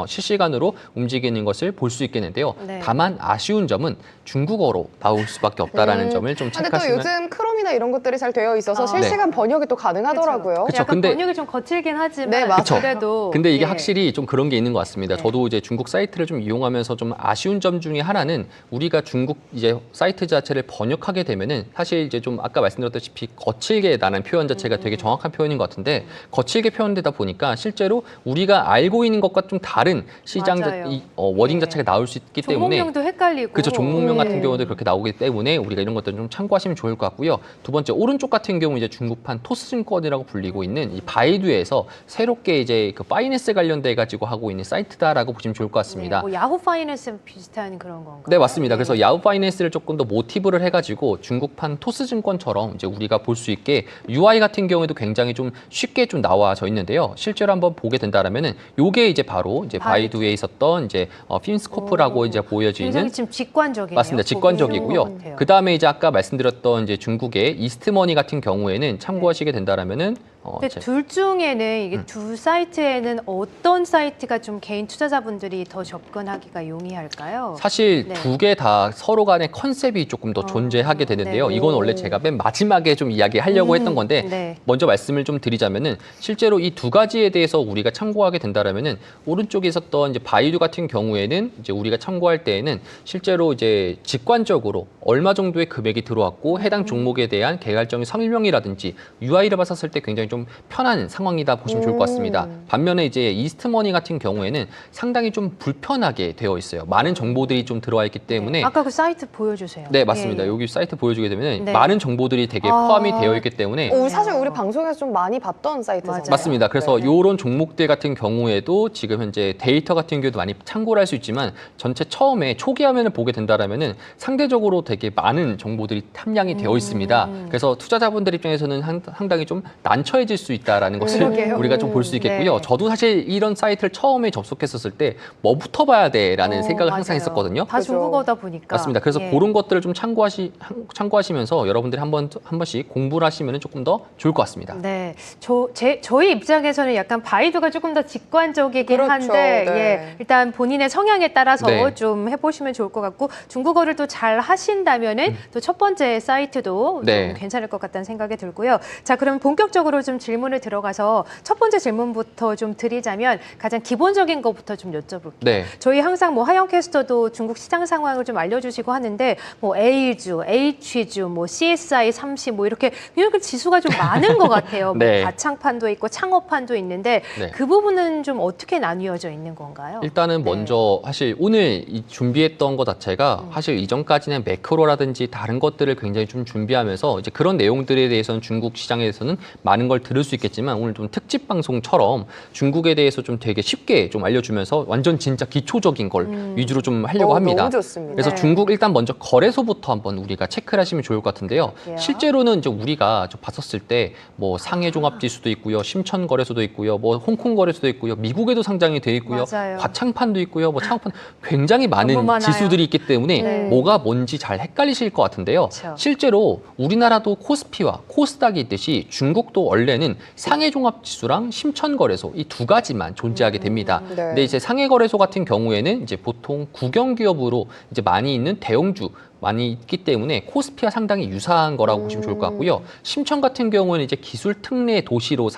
실시간으로 움직이는 것을 볼 수 있겠는데요. 네. 다만 아쉬운 점은 중국어로 나올 수밖에 없다라는 점을 좀 근데 또 체크하시면. 요즘 크롬이나 이런 것들이 잘 되어 있어서 아. 실시간 번역이 또 가능하더라고요. 그쵸, 약간 근데- 번역이 좀 거칠긴 하지만 네, 맞아요. 그래도 근데 이게 예. 확실히 좀 그런 게 있는 것 같습니다. 네. 저도 이제 중국 사이트를 좀 이용하면서 좀 아쉬운 점 중에 하나는 우리가 중국 이제 사이트 자체를 번역하게 되면은 사실 이제 좀 아까 말씀드렸다시피 거칠게 나는 표현 자체가 되게 정확한 표현인 것 같은데 거칠게 표현되다 보니까 실제로 우리가 알고 있는 것과 좀 다른 시장 맞아요. 워딩 네. 자체가 나올 수 있기 때문에 종목명도 헷갈리고 그렇죠. 종목명 같은 네. 경우도 그렇게 나오기 때문에 우리가 이런 것들 좀 참고하시면 좋을 것 같고요. 두 번째 오른쪽 같은 경우 이제 중국판 토스증권이라고 불리고 있는 이 바이두에서 새롭게 이제 그 파이낸스 관련돼 가지고 하고 있는 사이트다라고 보시면 좋을 것 같습니다. 네, 뭐 야후 파이낸스 비슷한 그런 건가요? 네, 맞습니다. 그래서 네. 야후 파이낸스를 조금 더 모티브를 해가지고 중국판 토스증권처럼 이제 우리가 볼 수 있게 UI 같은 경우에도 굉장히 좀 쉽게 좀 나와져 있는데요. 실제로 한번 보게 된다라면은 요게 이제 바로 이제 바이두에 있었던 이제 핀스코프라고 이제 보여지는 굉장히 지금 직관적이에요. 맞습니다. 직관적이고요. 그 다음에 이제 아까 말씀드렸던 이제 중국의 이스트머니 같은 경우에는 참고하시게 된다라면은 근데 둘 중에는 이게 두 사이트에는 어떤 사이트가 좀 개인 투자자분들이 더 접근하기가 용이할까요? 사실 네. 두 개 다 서로 간의 컨셉이 조금 더 존재하게 되는데요. 네. 이건 원래 제가 맨 마지막에 좀 이야기하려고 했던 건데 네. 먼저 말씀을 좀 드리자면은 실제로 이 두 가지에 대해서 우리가 참고하게 된다라면은 오른쪽에 있었던 이제 바이두 같은 경우에는 이제 우리가 참고할 때에는 실제로 이제 직관적으로 얼마 정도의 금액이 들어왔고 해당 종목에 대한 개괄적인 설명이라든지 UI를 봤었을 때 굉장히 좀 편한 상황이다 보시면 좋을 것 같습니다. 반면에 이제 이스트머니 같은 경우에는 상당히 좀 불편하게 되어 있어요. 많은 정보들이 좀 들어와 있기 때문에 아까 그 사이트 보여주세요. 네, 맞습니다. 예. 여기 사이트 보여주게 되면 네. 많은 정보들이 되게 아. 포함이 되어 있기 때문에 사실 우리 방송에서 좀 많이 봤던 사이트잖아요. 맞아요. 맞습니다. 그래서 네. 이런 종목들 같은 경우에도 지금 현재 데이터 같은 경우도 많이 참고를 할 수 있지만 전체 처음에 초기 화면을 보게 된다라면은 상대적으로 되게 많은 정보들이 탐량이 되어 있습니다. 그래서 투자자분들 입장에서는 상당히 좀 난처해질 수 있다라는 것을 그러게요. 우리가 좀 볼 수 있겠고요. 네. 저도 사실 이런 사이트를 처음에 접속했었을 때 뭐부터 봐야 돼라는 생각을 항상 맞아요. 했었거든요. 다 그죠. 중국어다 보니까. 맞습니다. 그래서 예. 그런 것들을 좀 참고하시면서 여러분들이 한 번씩 공부를 하시면 조금 더 좋을 것 같습니다. 네, 저희 입장에서는 약간 바이두가 조금 더 직관적이긴 그렇죠. 한데, 네. 예, 일단 본인의 성향에 따라서 네. 좀 해보시면 좋을 것 같고, 중국어를 또 잘 하신다면은 또 첫 번째 사이트도 네. 좀 괜찮을 것 같다는 생각이 들고요. 자, 그럼 본격적으로 좀 질문을 들어가서 첫 번째 질문부터 좀 드리자면 가장 기본적인 것부터 좀 여쭤볼게요. 네. 저희 항상 뭐 하영 캐스터도 중국 시장 상황을 좀 알려주시고 하는데 뭐 A주, H주, 뭐 CSI 30 뭐 이렇게 지수가 좀 많은 것 같아요. 네. 뭐 가창판도 있고 창업판도 있는데 네. 그 부분은 좀 어떻게 나뉘어져 있는 건가요? 일단은 네. 먼저 사실 오늘 이 준비했던 것 자체가 사실 이전까지는 매크로라든지 다른 것들을 굉장히 좀 준비하면서 이제 그런 내용들에 대해서는 중국 시장에 대해서는 많은 걸 들을 수 있겠지만 오늘 좀 특집 방송처럼 중국에 대해서 좀 되게 쉽게 좀 알려주면서 완전 진짜 기초적인 걸 위주로 좀 하려고 합니다. 너무 좋습니다. 그래서 네. 중국 일단 먼저 거래소부터 한번 우리가 체크를 하시면 좋을 것 같은데요. 볼게요. 실제로는 이제 우리가 좀 봤었을 때 뭐 상해 종합 지수도 있고요, 심천 거래소도 있고요, 뭐 홍콩 거래소도 있고요, 미국에도 상장이 돼 있고요, 맞아요. 과창판도 있고요, 뭐 창업판 굉장히 많은 너무 많아요. 지수들이 있기 때문에 네. 뭐가 뭔지 잘 헷갈리실 것 같은데요. 그렇죠. 실제로 우리나라도 코스피와 코스닥이 있듯이 중국도 원래는 상해 종합 지수랑 심천 거래소 이 두 가지만 존재하게 됩니다. 네. 근데 이제 상해 거래소 같은 경우에는 이제 보통 국영 기업으로 이제 많이 있는 대형주 많이 있기 때문에 코스피와 상당히 유사한 거라고 보시면 좋을 것 같고요. 심천 같은 경우는 이제 기술 특례 도시로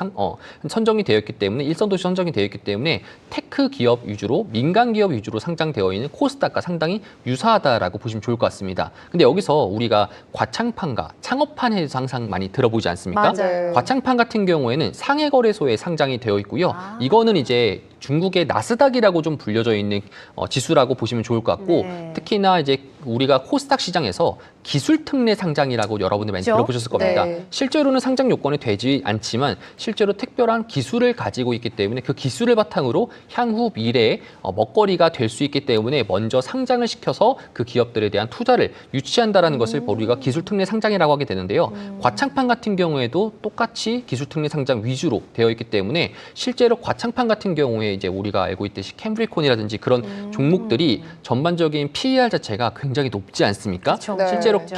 선정이 되어 있기 때문에 일선 도시 선정이 되어 있기 때문에 테크 기업 위주로 민간 기업 위주로 상장되어 있는 코스닥과 상당히 유사하다라고 보시면 좋을 것 같습니다. 근데 여기서 우리가 과창판과 창업판에 대해서 항상 많이 들어보지 않습니까? 맞아요. 과창판 같은 경우에는 상해 거래소에 상장이 되어 있고요. 아. 이거는 이제 중국의 나스닥이라고 좀 불려져 있는 지수라고 보시면 좋을 것 같고 네. 특히나 이제 우리가 코스닥 시장에서 기술 특례 상장이라고 여러분들 많이 그렇죠? 들어보셨을 겁니다. 네. 실제로는 상장 요건이 되지 않지만 실제로 특별한 기술을 가지고 있기 때문에 그 기술을 바탕으로 향후 미래에 먹거리가 될 수 있기 때문에 먼저 상장을 시켜서 그 기업들에 대한 투자를 유치한다라는 것을 우리가 기술 특례 상장이라고 하게 되는데요. 과창판 같은 경우에도 똑같이 기술 특례 상장 위주로 되어 있기 때문에 실제로 과창판 같은 경우에 이제 우리가 알고 있듯이 캠브리콘이라든지 그런 종목들이 전반적인 PER 자체가 굉장히 높지 않습니다. 않습니까? 그쵸. 네. 실제로 그렇죠.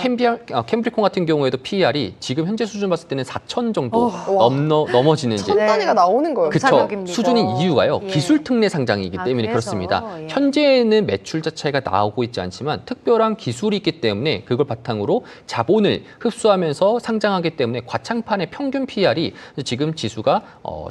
캠브리콘 같은 경우에도 PER이 지금 현재 수준 봤을 때는 4천 정도 와. 넘어지는 이제 천 단위가 나오는 거예요. 그쵸. 상업입니다. 수준인 이유가요. 예. 기술 특례 상장이기 때문에 그래서, 그렇습니다. 예. 현재는 매출 자체가 나오고 있지 않지만 특별한 기술이 있기 때문에 그걸 바탕으로 자본을 흡수하면서 상장하기 때문에 과창판의 평균 PR이 지금 지수가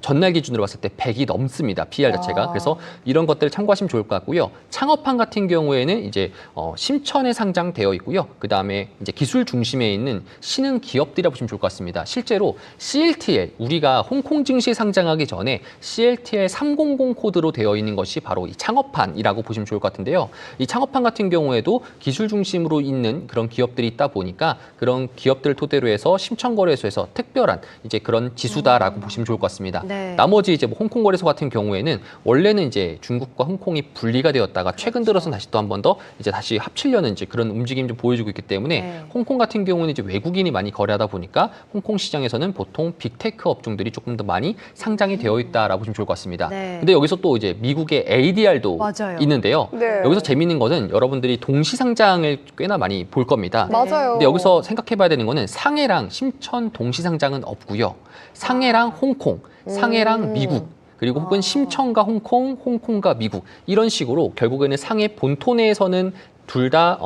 전날 기준으로 봤을 때 100이 넘습니다. PR 자체가. 와. 그래서 이런 것들을 참고하시면 좋을 것 같고요. 창업판 같은 경우에는 이제 심천에 상장되어 있고요. 그다음에 이제 기술 중심에 있는 신흥 기업들이라고 보시면 좋을 것 같습니다. 실제로 CLTL 우리가 홍콩 증시 상장하기 전에 CLTL 300 코드로 되어 있는 것이 바로 이 창업판이라고 보시면 좋을 것 같은데요. 이 창업판 같은 경우에도 기술 중심으로 있는 그런 기업들이 있다 보니까 그런 기업들을 토대로 해서 심천거래소에서 특별한 이제 그런 지수다라고 보시면 좋을 것 같습니다. 네. 나머지 이제 뭐 홍콩 거래소 같은 경우에는 원래는 이제 중국과 홍콩이 분리가 되었다가 최근 들어서 다시 또 한 번 더 이제 다시 합치려는 이제 그런 움직임이 좀 보여주고 있기 때문에 네. 홍콩 같은 경우는 이제 외국인이 많이 거래하다 보니까 홍콩 시장에서는 보통 빅테크 업종들이 조금 더 많이 상장이 되어 있다라고 보시면 좋을 것 같습니다. 네. 근데 여기서 또 이제 미국의 ADR도 맞아요. 있는데요. 네. 여기서 재밌는 것은 여러분들이 동시 상장을 꽤나 많이 볼 겁니다. 맞아요. 근데 여기서 생각해봐야 되는 거는 상해랑 심천 동시 상장은 없고요. 상해랑 홍콩, 상해랑 미국, 그리고 혹은 심천과 홍콩, 홍콩과 미국 이런 식으로 결국에는 상해 본토 내에서는 둘 다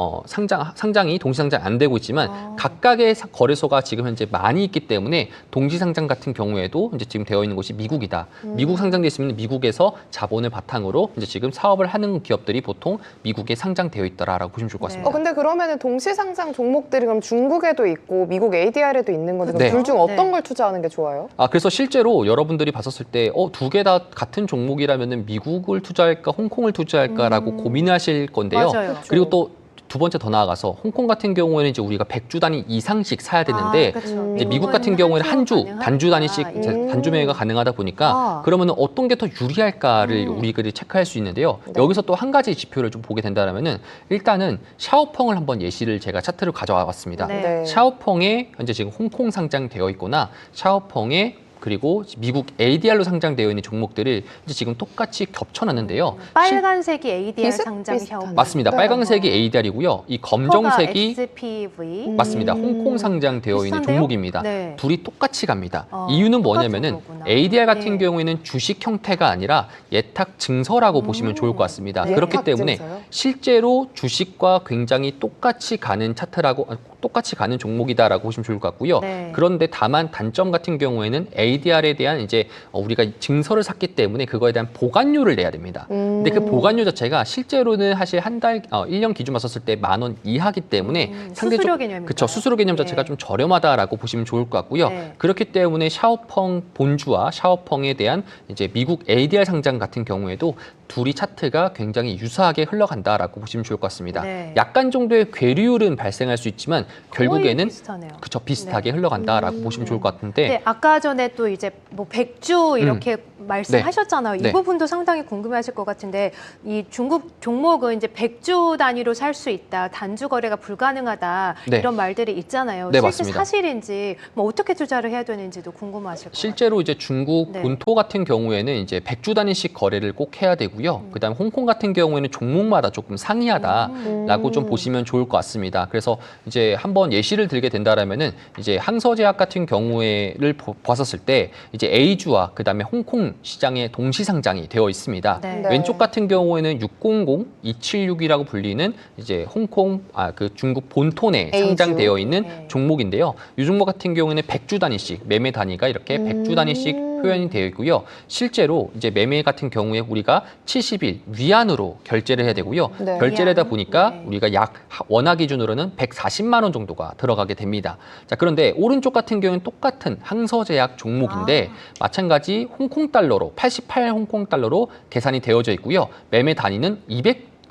상장이 동시상장 안 되고 있지만 각각의 거래소가 지금 현재 많이 있기 때문에 동시상장 같은 경우에도 이제 지금 되어 있는 곳이 미국이다. 미국 상장돼 있으면 미국에서 자본을 바탕으로 이제 지금 사업을 하는 기업들이 보통 미국에 상장되어 있더라라고 보시면 좋을 것 같습니다. 근데 그러면은 동시상장 종목들이 그럼 중국에도 있고 미국 ADR에도 있는 건데 네. 둘 중 어떤 네. 걸 투자하는 게 좋아요? 그래서 실제로 여러분들이 봤었을 때 두 개 다 같은 종목이라면은 미국을 투자할까 홍콩을 투자할까라고 고민하실 건데요. 맞아요. 그리고 또 두 번째 더 나아가서 홍콩 같은 경우에는 이제 우리가 100주 단위 이상씩 사야 되는데 그렇죠. 이제 미국 같은 경우에는 한 주, 단주 단위씩 이제 단주 매매가 가능하다 보니까 그러면은 어떤 게 더 유리할까를 우리가 체크할 수 있는데요. 여기서 또 한 가지 지표를 좀 보게 된다면은 일단은 샤오펑을 한번 예시를 제가 차트를 가져와 봤습니다. 네. 샤오펑에 현재 지금 홍콩 상장되어 있거나 샤오펑에 그리고 미국 ADR로 상장되어 있는 종목들을 이제 지금 똑같이 겹쳐놨는데요. 빨간색이 ADR 비슷- 상장 비슷하네. 샤오펑. 맞습니다. 네. 빨간색이 ADR이고요. 이 검정색이 SPV. 맞습니다. 홍콩 상장되어 있는 비슷한데요? 종목입니다. 네. 둘이 똑같이 갑니다. 이유는 뭐냐면은 똑같은 거구나. ADR 같은 네. 경우에는 주식 형태가 아니라 예탁 증서라고 보시면 좋을 것 같습니다. 그렇기 예탁 때문에 증서요? 실제로 주식과 굉장히 똑같이 가는 차트라고 똑같이 가는 종목이다라고 보시면 좋을 것 같고요. 네. 그런데 다만 단점 같은 경우에는 ADR에 대한 이제 우리가 증서를 샀기 때문에 그거에 대한 보관료를 내야 됩니다. 근데 그 보관료 자체가 실제로는 사실 한 달, 1년 기준 봤었을 때 10,000원 이하기 때문에 수수료 개념인가요? 그쵸, 수수료 개념 자체가 예. 좀 저렴하다라고 보시면 좋을 것 같고요. 네. 그렇기 때문에 샤오펑 본주와 샤오펑에 대한 이제 미국 ADR 상장 같은 경우에도 둘이 차트가 굉장히 유사하게 흘러간다라고 보시면 좋을 것 같습니다. 네. 약간 정도의 괴리율은 발생할 수 있지만 결국에는 비슷하네요. 그쵸, 비슷하게 흘러간다라고 보시면 좋을 것 같은데 네, 아까 전에 또 이제 뭐 100주 이렇게 말씀하셨잖아요. 네. 이 부분도 상당히 궁금해하실 것 같은데 이 중국 종목은 이제 100주 단위로 살 수 있다, 단주 거래가 불가능하다 네. 이런 말들이 있잖아요. 네, 실제 맞습니다. 사실인지 뭐 어떻게 투자를 해야 되는지도 궁금하실 것 같아요. 실제로 이제 중국 네. 본토 같은 경우에는 이제 100주 단위씩 거래를 꼭 해야 되고요. 그다음 홍콩 같은 경우에는 종목마다 조금 상이하다라고 좀 보시면 좋을 것 같습니다. 그래서 이제 한번 예시를 들게 된다라면은 이제 항서제약 같은 경우에를 봤었을 때 이제 A주와 그다음에 홍콩 시장에 동시 상장이 되어 있습니다. 네. 왼쪽 같은 경우에는 600, 276이라고 불리는 이제 홍콩 그 중국 본토 내 A주. 상장되어 있는 네. 종목인데요. 이 종목 같은 경우에는 100주 단위씩 매매 단위가 이렇게 100주 단위씩 표현이 되어 있고요. 실제로 이제 매매 같은 경우에 우리가 70일 위안으로 결제를 해야 되고요. 네. 결제를 하다 위안. 보니까 네. 우리가 약 원화 기준으로는 140만 원 정도가 들어가게 됩니다. 자, 그런데 오른쪽 같은 경우는 똑같은 항서제약 종목인데 마찬가지 홍콩 달러로 88 홍콩 달러로 계산이 되어져 있고요. 매매 단위는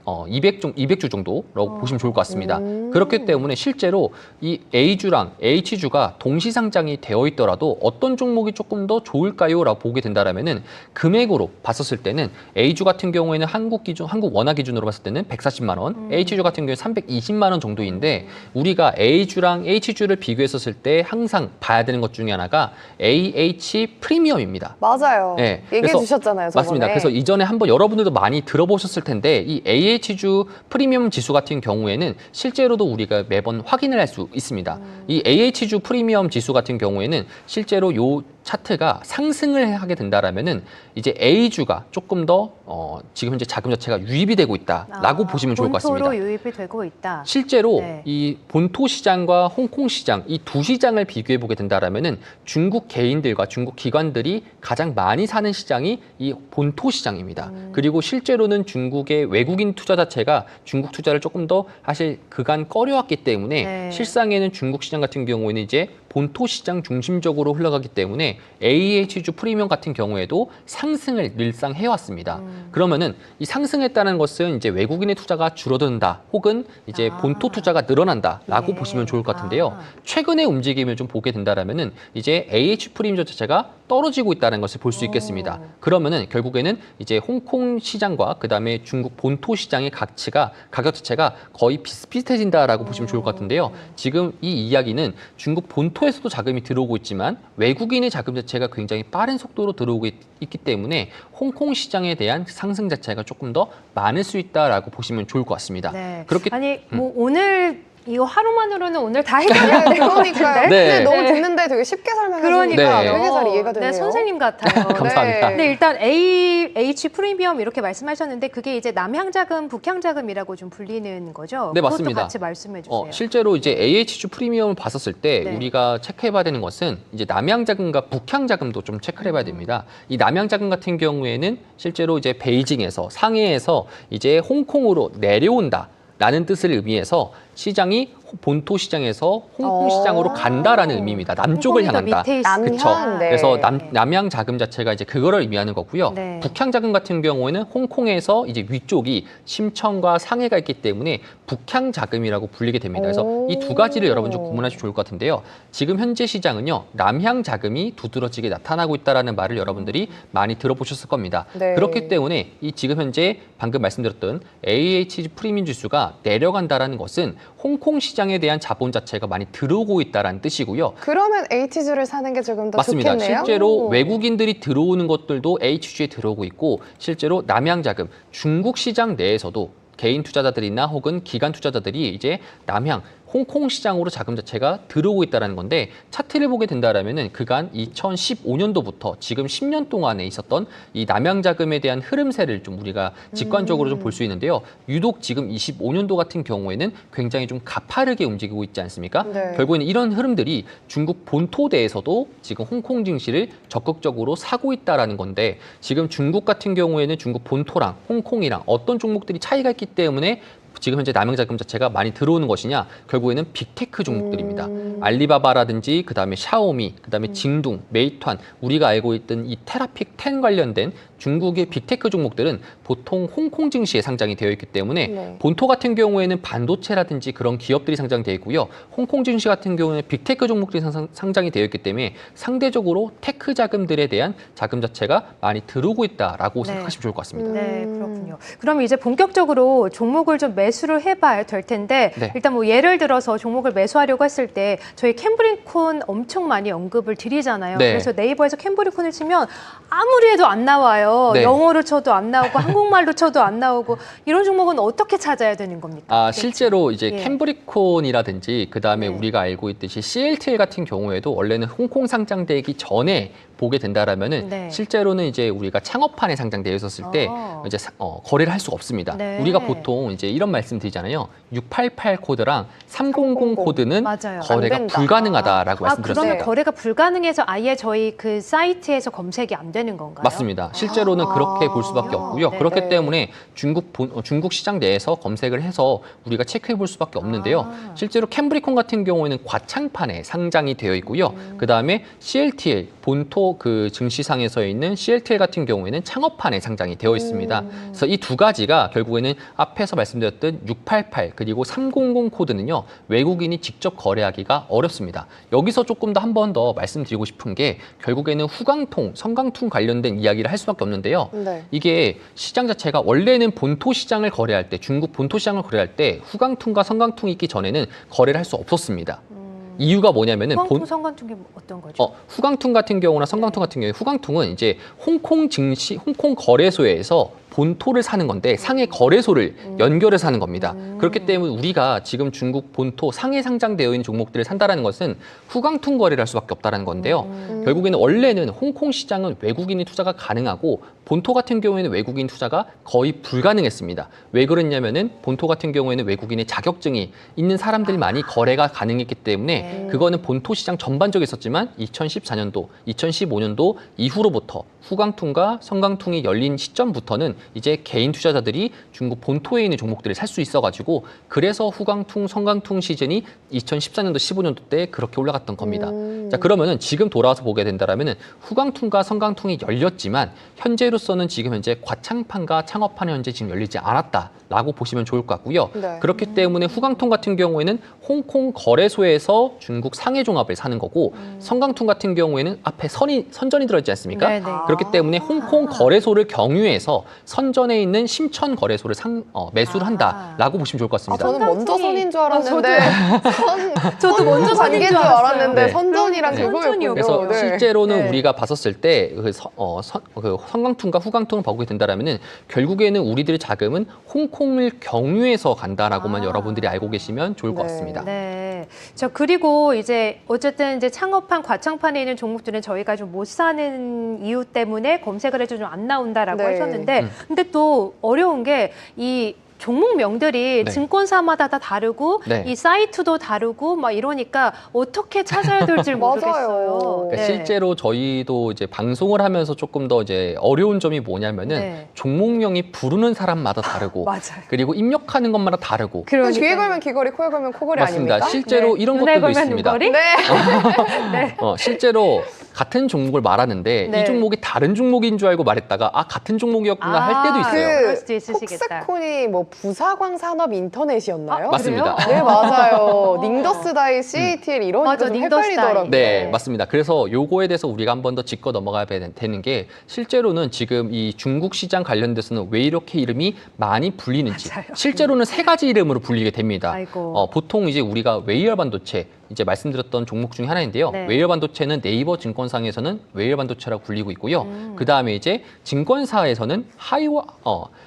200주 정도라고 보시면 좋을 것 같습니다. 그렇기 때문에 실제로 이 A주랑 H주가 동시 상장이 되어 있더라도 어떤 종목이 조금 더 좋을까요? 라고 보게 된다면은 금액으로 봤었을 때는 A주 같은 경우에는 한국 원화 기준으로 봤을 때는 140만 원, H주 같은 경우에 320만 원 정도인데 우리가 A주랑 H주를 비교했었을 때 항상 봐야 되는 것 중에 하나가 AH 프리미엄입니다. 맞아요. 네, 얘기해 그래서 주셨잖아요. 저번에. 맞습니다. 그래서 이전에 한번 여러분들도 많이 들어보셨을 텐데 이 AH AH주 프리미엄 지수 같은 경우에는 실제로도 우리가 매번 확인을 할 수 있습니다. 이 AH주 프리미엄 지수 같은 경우에는 실제로 요 차트가 상승을 하게 된다라면은 이제 A주가 조금 더 지금 현재 자금 자체가 유입이 되고 있다라고 보시면 좋을 것 같습니다. 본토로 유입이 되고 있다. 실제로 네. 이 본토 시장과 홍콩 시장 이 두 시장을 비교해 보게 된다라면은 중국 개인들과 중국 기관들이 가장 많이 사는 시장이 이 본토 시장입니다. 그리고 실제로는 중국의 외국인 투자 자체가 중국 투자를 조금 더 사실 그간 꺼려왔기 때문에 네. 실상에는 중국 시장 같은 경우에는 이제 본토 시장 중심적으로 흘러가기 때문에 AH주 프리미엄 같은 경우에도 상승을 늘상 해왔습니다. 그러면은 이 상승했다는 것은 이제 외국인의 투자가 줄어든다, 혹은 이제 본토 투자가 늘어난다라고 예. 보시면 좋을 것 같은데요. 아. 최근의 움직임을 좀 보게 된다라면은 이제 AH 프리미엄 자체가 떨어지고 있다는 것을 볼 수 있겠습니다. 그러면은 결국에는 이제 홍콩 시장과 그다음에 중국 본토 시장의 가격 자체가 거의 비슷비슷해진다라고 보시면 좋을 것 같은데요. 지금 이 이야기는 중국 본토에서도 자금이 들어오고 있지만 외국인의 자금 자체가 굉장히 빠른 속도로 들어오고 있기 때문에 홍콩 시장에 대한 상승 자체가 조금 더 많을 수 있다라고 보시면 좋을 것 같습니다. 네. 그렇게 아니 뭐 오늘 이거 하루만으로는 오늘 다 해결해야 될 것 그러니까요. 같은데. 근데 네. 너무 듣는데 되게 쉽게 설명해 그러니까요. 주니까 되게 잘 이해가 되네요. 네, 선생님 같아요. 감사합니다. 근데 일단 AH 프리미엄 이렇게 말씀하셨는데 그게 이제 남향자금, 북향자금이라고 좀 불리는 거죠? 네, 그것도 맞습니다. 같이 말씀해 주세요. 실제로 이제 AH주 프리미엄을 봤었을 때 네. 우리가 체크해봐야 되는 것은 이제 남향자금과 북향자금도 좀 체크해봐야 됩니다. 이 남향자금 같은 경우에는 실제로 이제 베이징에서 상해에서 이제 홍콩으로 내려온다라는 뜻을 의미해서 시장이 본토 시장에서 홍콩 시장으로 간다라는 의미입니다. 남쪽을 홍콩이 더 향한다. 밑에 있습니다. 그쵸. 남향, 네. 그래서 남양 자금 자체가 이제 그거를 의미하는 거고요. 네. 북향 자금 같은 경우에는 홍콩에서 이제 위쪽이 심천과 상해가 있기 때문에 북향 자금이라고 불리게 됩니다. 그래서 이 두 가지를 여러분 좀 구분하시면 좋을 것 같은데요. 지금 현재 시장은요, 남향 자금이 두드러지게 나타나고 있다라는 말을 여러분들이 많이 들어보셨을 겁니다. 네. 그렇기 때문에 이 지금 현재 방금 말씀드렸던 AH 프리미엄 지수가 내려간다라는 것은 홍콩 시장에 대한 자본 자체가 많이 들어오고 있다라는 뜻이고요. 그러면 H주를 사는 게 조금 더 맞습니다. 좋겠네요. 실제로 오. 외국인들이 들어오는 것들도 H주에 들어오고 있고, 실제로 남향자금, 중국 시장 내에서도 개인 투자자들이나 혹은 기관 투자자들이 이제 남향, 홍콩 시장으로 자금 자체가 들어오고 있다는 건데, 차트를 보게 된다면은 그간 2015년도부터 지금 10년 동안에 있었던 이 남양 자금에 대한 흐름세를 좀 우리가 직관적으로 좀 볼 수 있는데요. 유독 지금 25년도 같은 경우에는 굉장히 좀 가파르게 움직이고 있지 않습니까? 네. 결국에는 이런 흐름들이 중국 본토대에서도 지금 홍콩 증시를 적극적으로 사고 있다라는 건데, 지금 중국 같은 경우에는 중국 본토랑 홍콩이랑 어떤 종목들이 차이가 있기 때문에 지금 현재 남양자금 자체가 많이 들어오는 것이냐, 결국에는 빅테크 종목들입니다. 알리바바라든지 그다음에 샤오미, 그다음에 징둥, 메이투안, 우리가 알고 있던 이 테라픽 10 관련된 중국의 빅테크 종목들은 보통 홍콩 증시에 상장이 되어 있기 때문에 네. 본토 같은 경우에는 반도체라든지 그런 기업들이 상장되어 있고요. 홍콩 증시 같은 경우는 빅테크 종목들이 상장이 되어 있기 때문에 상대적으로 테크 자금들에 대한 자금 자체가 많이 들어오고 있다라고 네. 생각하시면 좋을 것 같습니다. 네, 그렇군요. 그럼 이제 본격적으로 종목을 좀 매수를 해봐야 될 텐데 네. 일단 뭐 예를 들어서 종목을 매수하려고 했을 때 저희 캠브리콘 엄청 많이 언급을 드리잖아요. 네. 그래서 네이버에서 캠브리콘을 치면 아무리 해도 안 나와요. 네. 영어로 쳐도 안 나오고 한국말로 쳐도 안 나오고 이런 종목은 어떻게 찾아야 되는 겁니까? 실제로 이제 예. 캠브리콘이라든지 그다음에 네. 우리가 알고 있듯이 CLTL 같은 경우에도 원래는 홍콩 상장되기 전에 보게 된다라면은 네. 실제로는 이제 우리가 창업판에 상장되어 있었을 때 이제 거래를 할 수가 없습니다. 네. 우리가 보통 이제 이런 말씀 드리잖아요. 688 코드랑 300 코드는 맞아요. 거래가 안 된다. 불가능하다라고 말씀드렸어요. 그러면 네. 거래가 불가능해서 아예 저희 그 사이트에서 검색이 안 되는 건가요? 맞습니다. 실제로는 그렇게 볼 수밖에 없고요. 네, 그렇기 네. 때문에 중국 시장 내에서 검색을 해서 우리가 체크해 볼 수밖에 없는데요. 실제로 캠브리콘 같은 경우에는 과창판에 상장이 되어 있고요. 그다음에 CLTL 본토 그 증시상에서 있는 CLTL 같은 경우에는 창업판에 상장이 되어 있습니다. 그래서 이 두 가지가 결국에는 앞에서 말씀드렸던 688 그리고 300 코드는요. 외국인이 직접 거래하기가 어렵습니다. 여기서 조금 더 한 번 더 말씀드리고 싶은 게 결국에는 후광통, 성광통 관련된 이야기를 할 수밖에 없는데요. 네. 이게 시장 자체가 원래는 본토 시장을 거래할 때, 중국 본토 시장을 거래할 때 후광통과 성광통이 있기 전에는 거래를 할 수 없었습니다. 이유가 뭐냐면은 후광통, 성광통이 어떤 거죠? 후광통 같은 경우나 성광통 같은 경우에 후광통은 이제 홍콩 증시, 홍콩 거래소에서 본토를 사는 건데 상해 거래소를 연결해서 하는 겁니다. 그렇기 때문에 우리가 지금 중국 본토 상해 상장되어 있는 종목들을 산다라는 것은 후광퉁 거래를 할 수밖에 없다는 건데요. 결국에는 원래는 홍콩 시장은 외국인이 투자가 가능하고 본토 같은 경우에는 외국인 투자가 거의 불가능했습니다. 왜 그랬냐면은 본토 같은 경우에는 외국인의 자격증이 있는 사람들만이 거래가 가능했기 때문에 그거는 본토 시장 전반적으로 있었지만 2014년도, 2015년도 이후로부터 후광퉁과 성광퉁이 열린 시점부터는 이제 개인 투자자들이 중국 본토에 있는 종목들을 살 수 있어가지고 그래서 후광퉁, 성광퉁 시즌이 2014년도, 15년도 때 그렇게 올라갔던 겁니다. 자, 그러면은 지금 돌아와서 보게 된다라면은 후광퉁과 성광퉁이 열렸지만 현재로서는 지금 현재 과창판과 창업판이 현재 지금 열리지 않았다라고 보시면 좋을 것 같고요. 네. 그렇기 때문에 후광퉁 같은 경우에는 홍콩 거래소에서 중국 상해 종합을 사는 거고 성광퉁 같은 경우에는 앞에 선전이 들어있지 않습니까? 네네. 그렇기 때문에 홍콩 거래소를 경유해서 선전에 있는 심천 거래소를 매수를 한다라고 보시면 좋을 것 같습니다. 저는 먼저 성광퉁이- 선인 줄 알았는데 저도 먼저 선인 관계인 줄 줄 알았어요. 알았는데 네. 선전이랑 네. 그거였군요. 선전이었군요. 그래서 네. 실제로는 네. 우리가 봤었을 때 그 성광퉁과 후광퉁을 보게 된다라면은 결국에는 우리들의 자금은 홍콩을 경유해서 간다라고만 여러분들이 알고 계시면 좋을 것 네. 같습니다. 네. 그리고 이제 어쨌든 이제 창업한 과창판에 있는 종목들은 저희가 좀 못 사는 이유 때문에 검색을 해도 좀 안 나온다라고 네. 하셨는데 근데 또 어려운 게 이 종목명들이 네. 증권사마다 다 다르고 네. 이 사이트도 다르고 막 이러니까 어떻게 찾아야 될지 모르겠어요. 맞아요. 그러니까 실제로 저희도 이제 방송을 하면서 조금 더 이제 어려운 점이 뭐냐면은 네. 종목명이 부르는 사람마다 다르고 맞아요. 그리고 입력하는 것마다 다르고 그러니까요. 귀에 걸면 귀걸이, 코에 걸면 코걸이 맞습니다. 아닙니까? 실제로 네. 이런 눈에 것들도 걸면 있습니다. 눈걸이? 네. 네. 실제로 같은 종목을 말하는데 네. 이 종목이 다른 종목인 줄 알고 말했다가 같은 종목이었구나 할 때도 있어요. 그럴 수도 있으시겠다. 폭스콘이 뭐 부사광 산업 인터넷이었나요? 맞습니다. 그래요? 네, 맞아요. 닝더스다이 CATL 이러니까 맞아, 좀 닝더스다이. 헷갈리더라고요. 네, 맞습니다. 그래서 요거에 대해서 우리가 한 번 더 짚고 넘어가야 되는 게 실제로는 지금 이 중국 시장 관련돼서는 왜 이렇게 이름이 많이 불리는지 맞아요. 실제로는 세 가지 이름으로 불리게 됩니다. 아이고. 보통 이제 우리가 웨이얼 반도체 이제 말씀드렸던 종목 중에 하나인데요. 네. 웨이얼 반도체는 네이버 증권상에서는 웨이얼 반도체라고 불리고 있고요. 그 다음에 이제 증권사에서는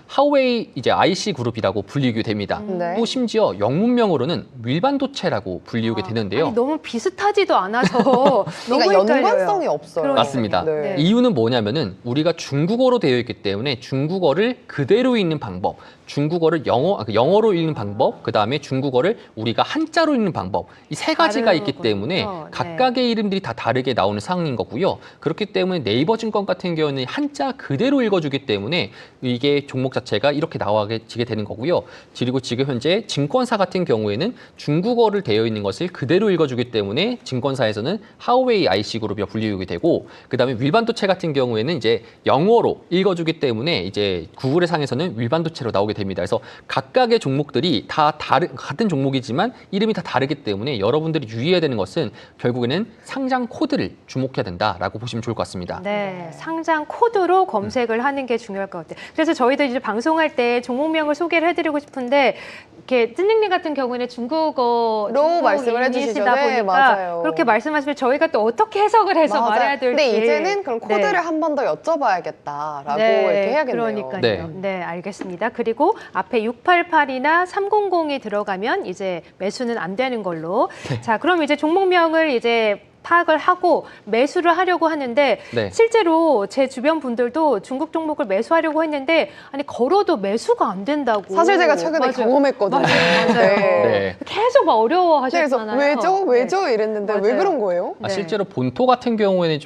하웨이 이제 IC 그룹이라고 불리게 됩니다. 네. 또 심지어 영문명으로는 밀반도체라고 불리우게 되는데요. 아니, 너무 비슷하지도 않아서 너무 그러니까 헷갈려요. 연관성이 없어요. 그러니까요. 맞습니다. 네. 이유는 뭐냐면은 우리가 중국어로 되어 있기 때문에 중국어를 그대로 읽는 방법, 중국어를 영어로 읽는 방법, 그 다음에 중국어를 우리가 한자로 읽는 방법, 이 세 가지가 있기 다르군요. 때문에 네. 각각의 이름들이 다 다르게 나오는 상황인 거고요. 그렇기 때문에 네이버 증권 같은 경우는 한자 그대로 읽어주기 때문에 이게 종목 자체가 이렇게 나와지게 되는 거고요. 그리고 지금 현재 증권사 같은 경우에는 중국어를 되어 있는 것을 그대로 읽어주기 때문에 증권사에서는 하웨이 IC 그룹이 불리우게 되고, 그 다음에 밀반도체 같은 경우에는 이제 영어로 읽어주기 때문에 이제 구글의 상에서는 밀반도체로 나오게 됩니다. 그래서 각각의 종목들이 다 같은 종목이지만 이름이 다 다르기 때문에 여러분들이 유의해야 되는 것은 결국에는 상장 코드를 주목해야 된다라고 보시면 좋을 것 같습니다. 네, 상장 코드로 검색을 하는 게 중요할 것 같아요. 그래서 저희도 이제 방송할 때 종목명을 소개를 해드리고 싶은데 이렇게 찐닝님 같은 경우에는 중국어로 말씀을 해주시죠. 보니까 네, 맞아요. 그렇게 말씀하시면 저희가 또 어떻게 해석을 해서 맞아요. 말해야 될지. 근데 이제는 그럼 네. 코드를 한 번 더 여쭤봐야겠다라고 네, 이렇게 해야겠네요. 그러니까요. 네. 네, 알겠습니다. 그리고 앞에 688이나 300이 들어가면 이제 매수는 안 되는 걸로. 자, 그럼 이제 종목명을 이제 파악을 하고 매수를 하려고 하는데 네. 실제로 제 주변 분들도 중국 종목을 매수하려고 했는데 아니 걸어도 매수가 안 된다고. 사실 제가 최근에 맞아요. 경험했거든요. 맞아요. 네. 계속 막 그래서 어려워하셨잖아요. 왜죠? 이랬는데 왜 맞아요. 그런 거예요? 네. 실제로 본토 같은 경우에는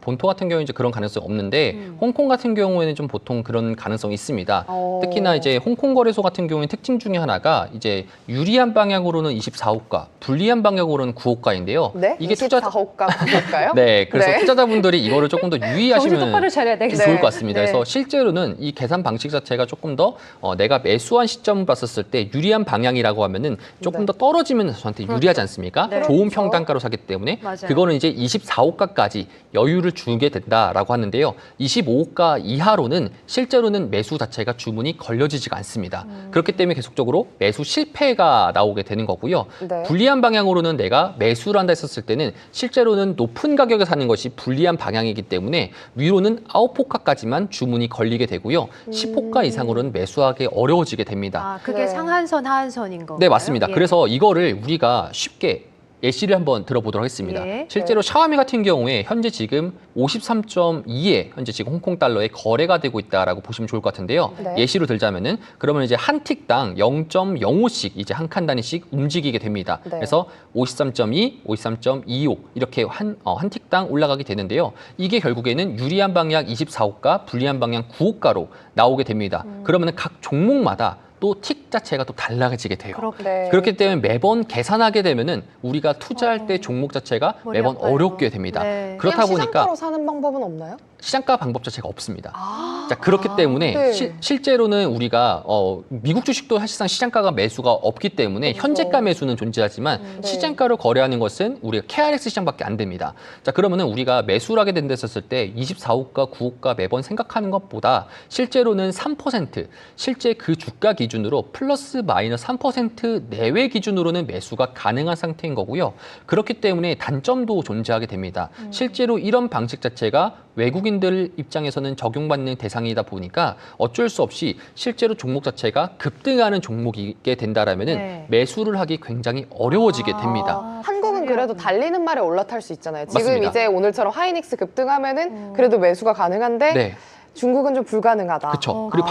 본토 같은 경우는 이제 그런 가능성이 없는데 홍콩 같은 경우에는 좀 보통 그런 가능성이 있습니다. 특히나 이제 홍콩 거래소 같은 경우에는 특징 중에 하나가 이제 유리한 방향으로는 24호가, 불리한 방향으로는 9호가인데요. 네? 이게 24호가 볼까요? 네, 그래서 네. 투자자분들이 이거를 조금 더 정신 유의하시면 똑바로 차려야 되겠어요. 좋을 것 같습니다. 네. 그래서 실제로는 이 계산 방식 자체가 조금 더 내가 매수한 시점 봤었을 때 유리한 방향이라고 하면은 조금 네. 더 떨어지면 저한테 유리하지 않습니까? 네. 좋은 그렇죠. 평단가로 사기 때문에 맞아요. 그거는 이제 24호가까지 여유를 주게 된다라고 하는데요. 25호가 이하로는 실제로는 매수 자체가 주문이 걸려지지가 않습니다. 그렇기 때문에 계속적으로 매수 실패가 나오게 되는 거고요. 네. 불리한 방향으로는 내가 매수를 한다 했었을 때는 실제로는 높은 가격에 사는 것이 불리한 방향이기 때문에 위로는 9호가까지만 주문이 걸리게 되고요. 10호가 이상으로는 매수하기 어려워지게 됩니다. 아, 그게 네. 상한선, 하한선인 건가요? 네, 맞습니다. 예. 그래서 이거를 우리가 쉽게 예시를 한번 들어보도록 하겠습니다. 예. 실제로 샤오미 같은 경우에 현재 지금 53.2에 현재 지금 홍콩 달러에 거래가 되고 있다라고 보시면 좋을 것 같은데요. 네. 예시로 들자면은 그러면 이제 한 틱당 0.05씩 이제 한 칸 단위씩 움직이게 됩니다. 네. 그래서 53.2, 53.25 이렇게 한 틱당 올라가게 되는데요. 이게 결국에는 유리한 방향 24호가, 불리한 방향 9호가로 나오게 됩니다. 그러면은 각 종목마다 또 틱 자체가 또 달라지게 돼요. 네. 그렇기 때문에 매번 계산하게 되면은 우리가 투자할 때 종목 자체가 머리 매번 아파요. 어렵게 됩니다. 네. 그렇다 그냥 보니까 시장가로 사는 방법은 없나요? 시장가 방법 자체가 없습니다. 아, 자, 그렇기 때문에 네. 실제로는 우리가 미국 주식도 사실상 시장가가 매수가 없기 때문에 그렇죠. 현재가 매수는 존재하지만 네. 시장가로 거래하는 것은 우리가 KRX 시장밖에 안 됩니다. 자, 그러면은 우리가 매수를 하게 된다 했을 때 24호가, 9호가 매번 생각하는 것보다 실제로는 3%, 실제 그 주가 기준으로 플러스 마이너스 3% 내외 기준으로는 매수가 가능한 상태인 거고요. 그렇기 때문에 단점도 존재하게 됩니다. 실제로 이런 방식 자체가 외국인들 입장에서는 적용받는 대상이다 보니까 어쩔 수 없이 실제로 종목 자체가 급등하는 종목이게 된다라면은 네. 매수를 하기 굉장히 어려워지게 됩니다. 아, 한국은 그래도 달리는 말에 올라탈 수 있잖아요. 지금 맞습니다. 이제 오늘처럼 하이닉스 급등하면은 그래도 매수가 가능한데 네, 중국은 좀 불가능하다. 그렇죠. 그리고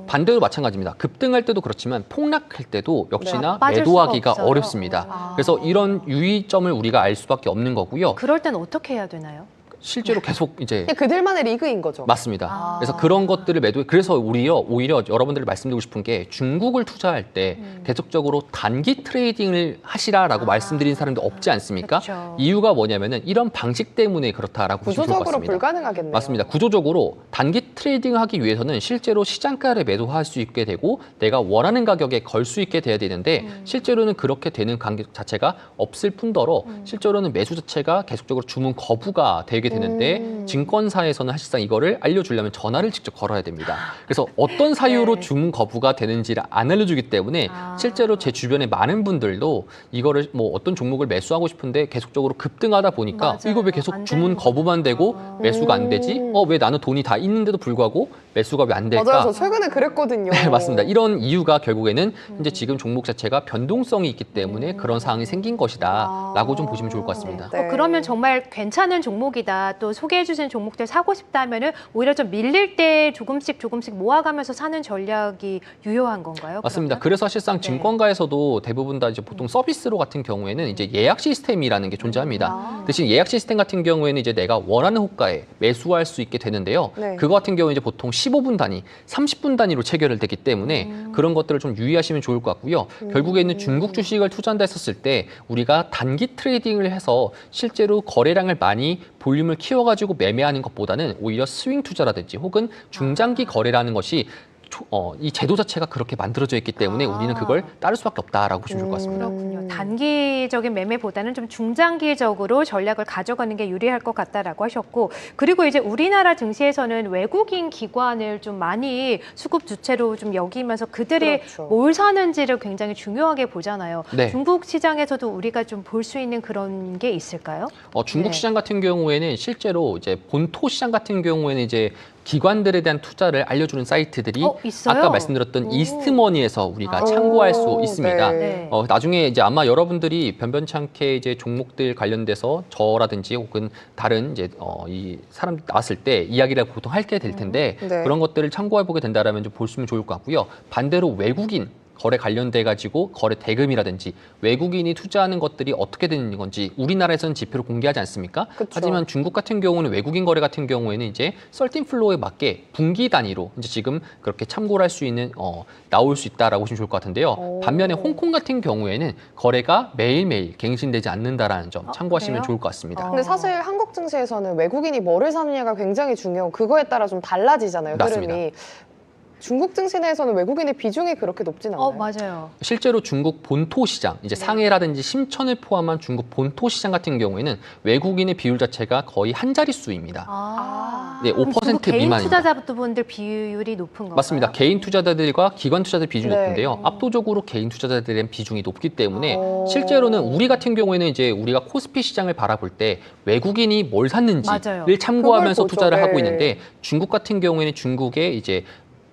반대로 마찬가지입니다. 급등할 때도 그렇지만 폭락할 때도 역시나 매도하기가 수가 없어요. 어렵습니다. 그래서 이런 유의점을 우리가 알 수밖에 없는 거고요. 그럴 땐 어떻게 해야 되나요? 실제로 계속 이제 그냥 그들만의 리그인 거죠. 맞습니다. 아. 그래서 그런 것들을 그래서 오히려 여러분들이 말씀드리고 싶은 게 중국을 투자할 때 계속적으로 단기 트레이딩을 하시라라고 말씀드린 사람도 없지 않습니까? 그렇죠. 이유가 뭐냐면은 이런 방식 때문에 그렇다라고 보시면 좋을 것 구조적으로 같습니다. 불가능하겠네요. 맞습니다. 구조적으로 단기 트레이딩을 하기 위해서는 실제로 시장가를 매도할 수 있게 되고 내가 원하는 가격에 걸 수 있게 돼야 되는데 실제로는 그렇게 되는 가격 자체가 없을 뿐더러 실제로는 매수 자체가 계속적으로 주문 거부가 되게 되는데 증권사에서는 사실상 이거를 알려주려면 전화를 직접 걸어야 됩니다. 그래서 어떤 사유로 네. 주문 거부가 되는지를 안 알려주기 때문에 실제로 제 주변에 많은 분들도 이거를 뭐 어떤 종목을 매수하고 싶은데 계속적으로 급등하다 보니까 맞아요. 이거 왜 계속 안 주문 되는 거부만 되고 매수가 안 되지? 왜 나는 돈이 다 있는데도 불구하고 매수가 왜 안 될까? 맞아요. 저 최근에 그랬거든요. 네, 맞습니다. 이런 이유가 결국에는 이제 지금 종목 자체가 변동성이 있기 때문에 그런 상황이 생긴 것이다라고 좀 보시면 좋을 것 같습니다. 네. 그러면 정말 괜찮은 종목이다. 또 소개해 주신 종목들 사고 싶다면은 오히려 좀 밀릴 때 조금씩 모아가면서 사는 전략이 유효한 건가요? 맞습니다. 그러면? 그래서 사실상 네. 증권가에서도 대부분 다 이제 보통 서비스로 같은 경우에는 이제 예약 시스템이라는 게 존재합니다. 대신 예약 시스템 같은 경우에는 이제 내가 원하는 호가에 매수할 수 있게 되는데요. 네. 그거 같은 경우는 이제 보통 15분 단위, 30분 단위로 체결되기 때문에 그런 것들을 좀 유의하시면 좋을 것 같고요. 결국에는 중국 주식을 투자한다 했었을 때 우리가 단기 트레이딩을 해서 실제로 거래량을 많이 볼륨을 키워가지고 매매하는 것보다는 오히려 스윙 투자라든지 혹은 중장기 거래라는 것이 이 제도 자체가 그렇게 만들어져 있기 때문에 우리는 그걸 따를 수밖에 없다라고 보시면 좋을 것 같습니다. 그렇군요. 단기적인 매매보다는 좀 중장기적으로 전략을 가져가는 게 유리할 것 같다라고 하셨고, 그리고 이제 우리나라 증시에서는 외국인 기관을 좀 많이 수급 주체로 좀 여기면서 그들이 그렇죠. 뭘 사는지를 굉장히 중요하게 보잖아요. 네. 중국 시장에서도 우리가 좀 볼 수 있는 그런 게 있을까요? 중국 네. 시장 같은 경우에는 실제로 이제 본토 시장 같은 경우에는 이제 기관들에 대한 투자를 알려주는 사이트들이 있어요? 아까 말씀드렸던 오. 이스트머니에서 우리가 오, 참고할 수 있습니다. 네. 네. 나중에 이제 아마 여러분들이 변변치 않게 이제 종목들 관련돼서 저라든지 혹은 다른 이제 이 사람 나왔을 때 이야기를 보통 하게 될 텐데 네. 그런 것들을 참고해 보게 된다라면 좀 보시면 좋을 것 같고요. 반대로 외국인 거래 관련돼 가지고 거래 대금이라든지 외국인이 투자하는 것들이 어떻게 되는 건지 우리나라에서는 지표를 공개하지 않습니까? 그쵸. 하지만 중국 같은 경우는 외국인 거래 같은 경우에는 이제 썰틴 플로어에 맞게 분기 단위로 이제 지금 그렇게 참고를 할 수 있는 나올 수 있다라고 보시면 좋을 것 같은데요. 오. 반면에 홍콩 같은 경우에는 거래가 매일매일 갱신되지 않는다라는 점 참고하시면 그래요? 좋을 것 같습니다. 근데 사실 한국 증시에서는 외국인이 뭐를 사느냐가 굉장히 중요하고 그거에 따라 좀 달라지잖아요, 맞습니다. 흐름이. 중국 증시 내에서는 외국인의 비중이 그렇게 높진 않아요. 맞아요. 실제로 중국 본토 시장, 이제 상해라든지 심천을 포함한 중국 본토 시장 같은 경우에는 외국인의 비율 자체가 거의 한 자릿수입니다. 네, 그럼 5% 중국 개인 미만입니다. 투자자분들 비율이 높은 건가요? 맞습니다. 개인 투자자들과 기관 투자자들 비중이 네. 높은데요. 압도적으로 개인 투자자들의 비중이 높기 때문에 오. 실제로는 우리 같은 경우에는 이제 우리가 코스피 시장을 바라볼 때 외국인이 뭘 샀는지를 맞아요. 참고하면서 그걸 보죠. 투자를 하고 네. 있는데 중국 같은 경우에는 중국의 이제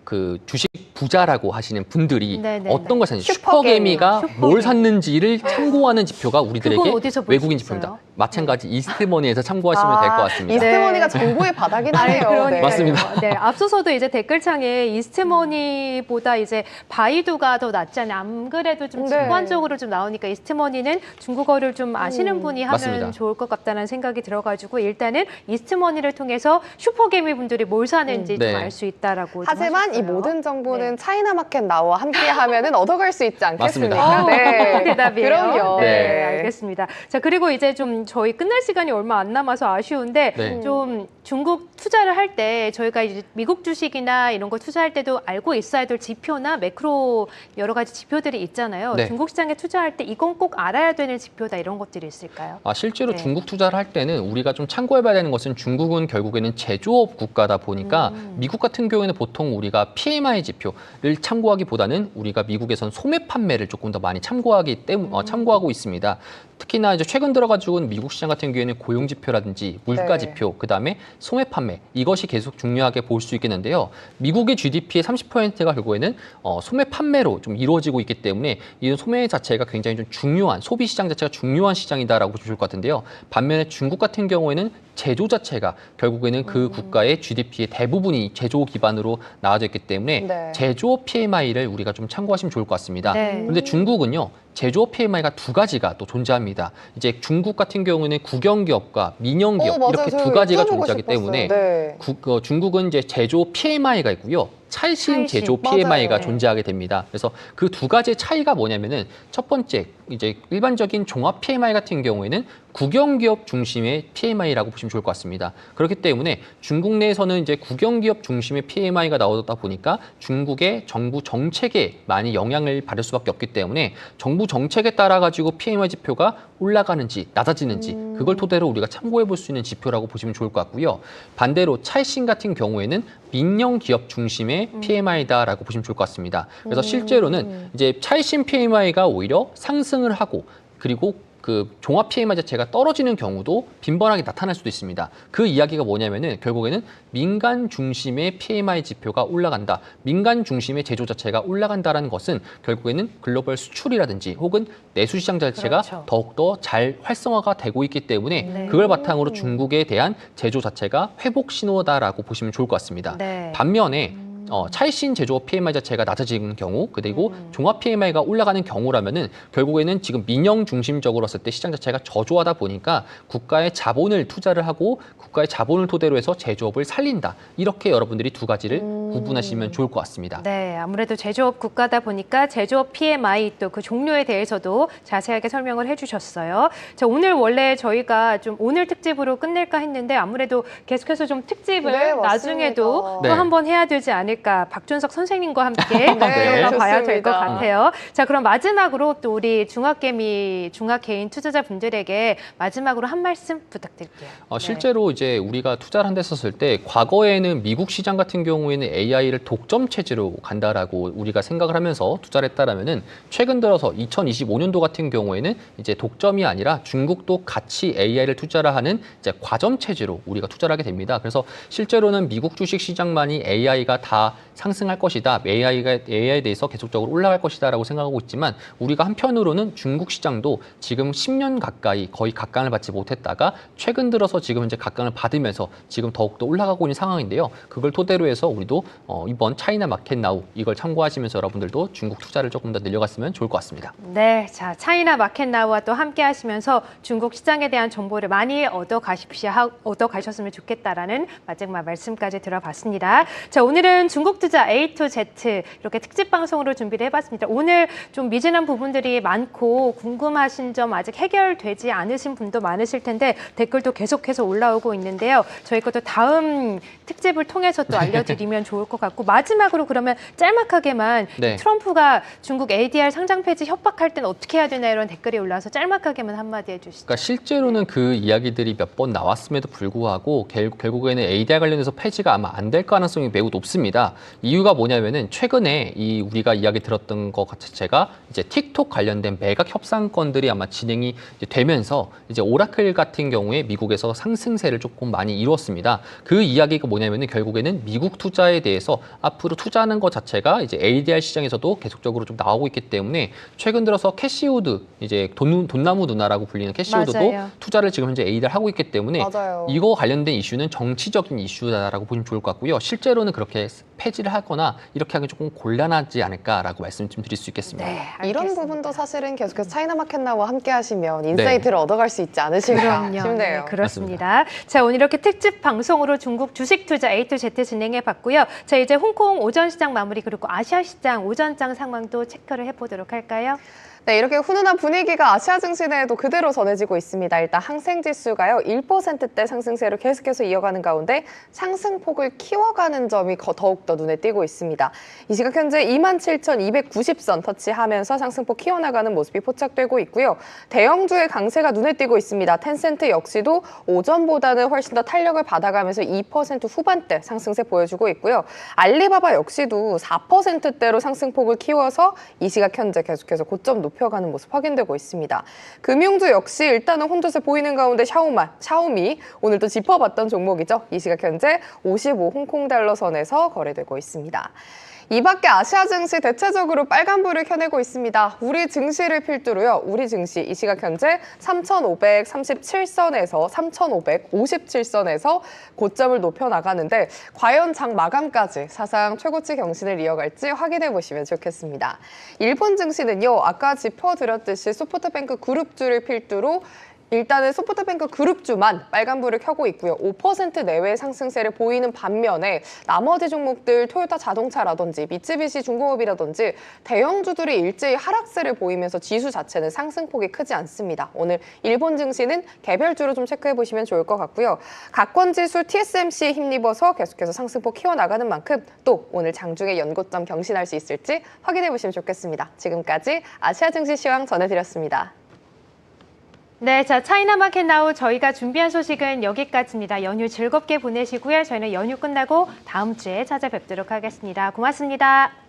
그 주식 부자라고 하시는 분들이 네네네. 어떤 걸 샀는지 슈퍼개미. 슈퍼개미가 뭘 샀는지를 참고하는 지표가 우리들에게 그건 어디서 볼 수 외국인 있어요? 지표입니다. 마찬가지 이스트머니에서 참고하시면 될 것 같습니다. 이스트머니가 정보의 바닥이 나네요. 그러니까요. 맞습니다. 네, 앞서서도 이제 댓글창에 이스트머니보다 이제 바이두가 더 낫지 않냐. 안 그래도 좀 네. 직관적으로 좀 나오니까 이스트머니는 중국어를 좀 아시는 분이 하면 맞습니다. 좋을 것 같다는 생각이 들어가지고 일단은 이스트머니를 통해서 슈퍼개미 분들이 뭘 사는지 네. 좀 알 수 있다라고. 좀 하지만 이 하셨어요. 모든 정보는 네. 차이나마켓 나와 함께하면은 얻어갈 수 있지 않겠습니까? 맞습니다. 네, 대답이에요. 그럼요. 네, 알겠습니다. 자, 그리고 이제 좀 저희 끝날 시간이 얼마 안 남아서 아쉬운데 네. 좀 중국 투자를 할 때 저희가 이제 미국 주식이나 이런 거 투자할 때도 알고 있어야 될 지표나 매크로 여러 가지 지표들이 있잖아요. 네. 중국 시장에 투자할 때 이건 꼭 알아야 되는 지표다 이런 것들이 있을까요? 실제로 네. 중국 투자를 할 때는 우리가 좀 참고해봐야 되는 것은 중국은 결국에는 제조업 국가다 보니까 미국 같은 경우에는 보통 우리가 PMI 지표를 참고하기보다는 우리가 미국에선 소매 판매를 조금 더 많이 참고하고 있습니다. 특히나 이제 최근 들어가지고는 미국 시장 같은 경우에는 고용 지표라든지 물가 네. 지표, 그다음에 소매 판매 이것이 계속 중요하게 볼 수 있겠는데요. 미국의 GDP의 30%가 결국에는 소매 판매로 좀 이루어지고 있기 때문에 이 소매 자체가 굉장히 좀 중요한 소비 시장 자체가 중요한 시장이다라고 보시면 좋을 것 같은데요. 반면에 중국 같은 경우에는 제조 자체가 결국에는 그 국가의 GDP의 대부분이 제조 기반으로 나와져 있기 때문에 네. 제조업 PMI를 우리가 좀 참고하시면 좋을 것 같습니다. 네. 그런데 중국은요. 제조업 PMI가 두 가지가 또 존재합니다. 이제 중국 같은 경우는 국영기업과 민영기업 맞아요. 이렇게 저 두 가지가 여쭤보고 존재하기 싶었어요. 때문에 네. 중국은 이제 제조 PMI가 있고요. 찰신 제조 맞아요. PMI가 네. 존재하게 됩니다. 그래서 그 두 가지의 차이가 뭐냐면은 첫 번째 이제 일반적인 종합 PMI 같은 경우에는 국영기업 중심의 PMI라고 보시면 좋을 것 같습니다. 그렇기 때문에 중국 내에서는 이제 국영기업 중심의 PMI가 나오다 보니까 중국의 정부 정책에 많이 영향을 받을 수밖에 없기 때문에 정부 정책에 따라 가지고 PMI 지표가 올라가는지 낮아지는지 그걸 토대로 우리가 참고해 볼 수 있는 지표라고 보시면 좋을 것 같고요. 반대로 찰신 같은 경우에는 민영 기업 중심의 PMI다라고 보시면 좋을 것 같습니다. 그래서 실제로는 이제 찰신 PMI가 오히려 상승을 하고 그리고 그 종합 PMI 자체가 떨어지는 경우도 빈번하게 나타날 수도 있습니다. 그 이야기가 뭐냐면은 결국에는 민간 중심의 PMI 지표가 올라간다. 민간 중심의 제조 자체가 올라간다라는 것은 결국에는 글로벌 수출이라든지 혹은 내수 시장 자체가 그렇죠. 더욱더 잘 활성화가 되고 있기 때문에 네. 그걸 바탕으로 중국에 대한 제조 자체가 회복 신호다라고 보시면 좋을 것 같습니다. 네. 반면에 찰신 제조업 PMI 자체가 낮아지는 경우 그리고 종합 PMI가 올라가는 경우라면은 결국에는 지금 민영 중심적으로 봤을 때 시장 자체가 저조하다 보니까 국가의 자본을 투자를 하고 국가의 자본을 토대로 해서 제조업을 살린다. 이렇게 여러분들이 두 가지를 구분하시면 좋을 것 같습니다. 네, 아무래도 제조업 국가다 보니까 제조업 PMI 또 그 종류에 대해서도 자세하게 설명을 해주셨어요. 자, 오늘 원래 저희가 좀 오늘 특집으로 끝낼까 했는데 아무래도 계속해서 좀 특집을 네, 맞습니다. 나중에도 네. 또 한 번 해야 되지 않을까. 박준석 선생님과 함께 네, 이어가 봐야 될 것 좋습니다. 같아요. 자, 그럼 마지막으로 또 우리 중학 개인 투자자분들에게 마지막으로 한 말씀 부탁드릴게요. 실제로 이제 우리가 투자를 한데 썼을 때 과거에는 미국 시장 같은 경우에는 AI를 독점 체제로 간다라고 우리가 생각을 하면서 투자를 했다라면은 최근 들어서 2025년도 같은 경우에는 이제 독점이 아니라 중국도 같이 AI를 투자를 하는 이제 과점 체제로 우리가 투자를 하게 됩니다. 그래서 실제로는 미국 주식 시장만이 AI가 다 상승할 것이다. AI에 대해서 계속적으로 올라갈 것이다라고 생각하고 있지만 우리가 한편으로는 중국 시장도 지금 10년 가까이 거의 각광을 받지 못했다가 최근 들어서 지금 이제 각광을 받으면서 지금 더욱더 올라가고 있는 상황인데요. 그걸 토대로 해서 우리도 이번 차이나 마켓 나우 이걸 참고하시면서 여러분들도 중국 투자를 조금 더 늘려갔으면 좋을 것 같습니다. 네, 자 차이나 마켓 나우와 또 함께 하시면서 중국 시장에 대한 정보를 많이 얻어가셨으면 좋겠다라는 마지막 말씀까지 들어봤습니다. 자, 오늘은 중국 투자 A to Z 이렇게 특집 방송으로 준비를 해봤습니다. 오늘 좀 미진한 부분들이 많고 궁금하신 점 아직 해결되지 않으신 분도 많으실 텐데 댓글도 계속해서 올라오고 있는데요. 저희 것도 다음 특집을 통해서 또 알려드리면 좋을 것 같고 마지막으로 그러면 짤막하게만 네. 트럼프가 중국 ADR 상장 폐지 협박할 때는 어떻게 해야 되나 이런 댓글이 올라와서 짤막하게만 한마디 해주시죠. 그러니까 실제로는 그 이야기들이 몇 번 나왔음에도 불구하고 결국에는 ADR 관련해서 폐지가 아마 안 될 가능성이 매우 높습니다. 이유가 뭐냐면은 최근에 우리가 이야기 들었던 것 자체가 이제 틱톡 관련된 매각 협상건들이 아마 진행이 이제 되면서 이제 오라클 같은 경우에 미국에서 상승세를 조금 많이 이루었습니다. 그 이야기가 뭐냐면은 결국에는 미국 투자에 대해서 앞으로 투자하는 것 자체가 이제 ADR 시장에서도 계속적으로 좀 나오고 있기 때문에 최근 들어서 캐시우드 이제 돈나무 누나라고 불리는 캐시우드도 맞아요. 투자를 지금 현재 ADR 하고 있기 때문에 맞아요. 이거 관련된 이슈는 정치적인 이슈다라고 보시면 좋을 것 같고요. 실제로는 그렇게 폐지를 하거나 이렇게 하기 조금 곤란하지 않을까라고 말씀 좀 드릴 수 있겠습니다. 네, 이런 알겠습니다. 부분도 사실은 계속해서 차이나마켓나와 함께 하시면 인사이트를 얻어갈 수 있지 않으실까 그럼요. 싶네요. 네, 그렇습니다. 자, 오늘 이렇게 특집 방송으로 중국 주식 투자 A to Z 진행해 봤고요. 자, 이제 홍콩 오전 시장 마무리 그리고 아시아 시장 오전장 상황도 체크를 해보도록 할까요? 네, 이렇게 훈훈한 분위기가 아시아 증시내에도 그대로 전해지고 있습니다. 일단 항생지수가요, 1%대 상승세를 계속해서 이어가는 가운데 상승폭을 키워가는 점이 더욱더 눈에 띄고 있습니다. 이 시각 현재 27,290선 터치하면서 상승폭 키워나가는 모습이 포착되고 있고요. 대형주의 강세가 눈에 띄고 있습니다. 텐센트 역시도 오전보다는 훨씬 더 탄력을 받아가면서 2% 후반대 상승세 보여주고 있고요. 알리바바 역시도 4%대로 상승폭을 키워서 이 시각 현재 계속해서 고점 높여가는 모습 확인되고 있습니다. 금융주 역시 일단은 혼조세 보이는 가운데 샤오미 오늘도 짚어봤던 종목이죠. 이 시각 현재 55 홍콩달러 선에서 거래되고 있습니다. 이 밖에 아시아 증시 대체적으로 빨간불을 켜내고 있습니다. 우리 증시를 필두로요. 우리 증시 이 시각 현재 3,537선에서 3,557선에서 고점을 높여나가는데 과연 장 마감까지 사상 최고치 경신을 이어갈지 확인해 보시면 좋겠습니다. 일본 증시는요. 아까 짚어드렸듯이 소프트뱅크 그룹주를 필두로 일단은 소프트뱅크 그룹주만 빨간불을 켜고 있고요. 5% 내외의 상승세를 보이는 반면에 나머지 종목들 토요타 자동차라든지 미쓰비시 중공업이라든지 대형주들이 일제히 하락세를 보이면서 지수 자체는 상승폭이 크지 않습니다. 오늘 일본 증시는 개별주로 좀 체크해 보시면 좋을 것 같고요. 각권지수 TSMC에 힘입어서 계속해서 상승폭 키워나가는 만큼 또 오늘 장중에 연고점 경신할 수 있을지 확인해 보시면 좋겠습니다. 지금까지 아시아 증시 시황 전해드렸습니다. 네, 자, 차이나마켓나우 저희가 준비한 소식은 여기까지입니다. 연휴 즐겁게 보내시고요. 저희는 연휴 끝나고 다음 주에 찾아뵙도록 하겠습니다. 고맙습니다.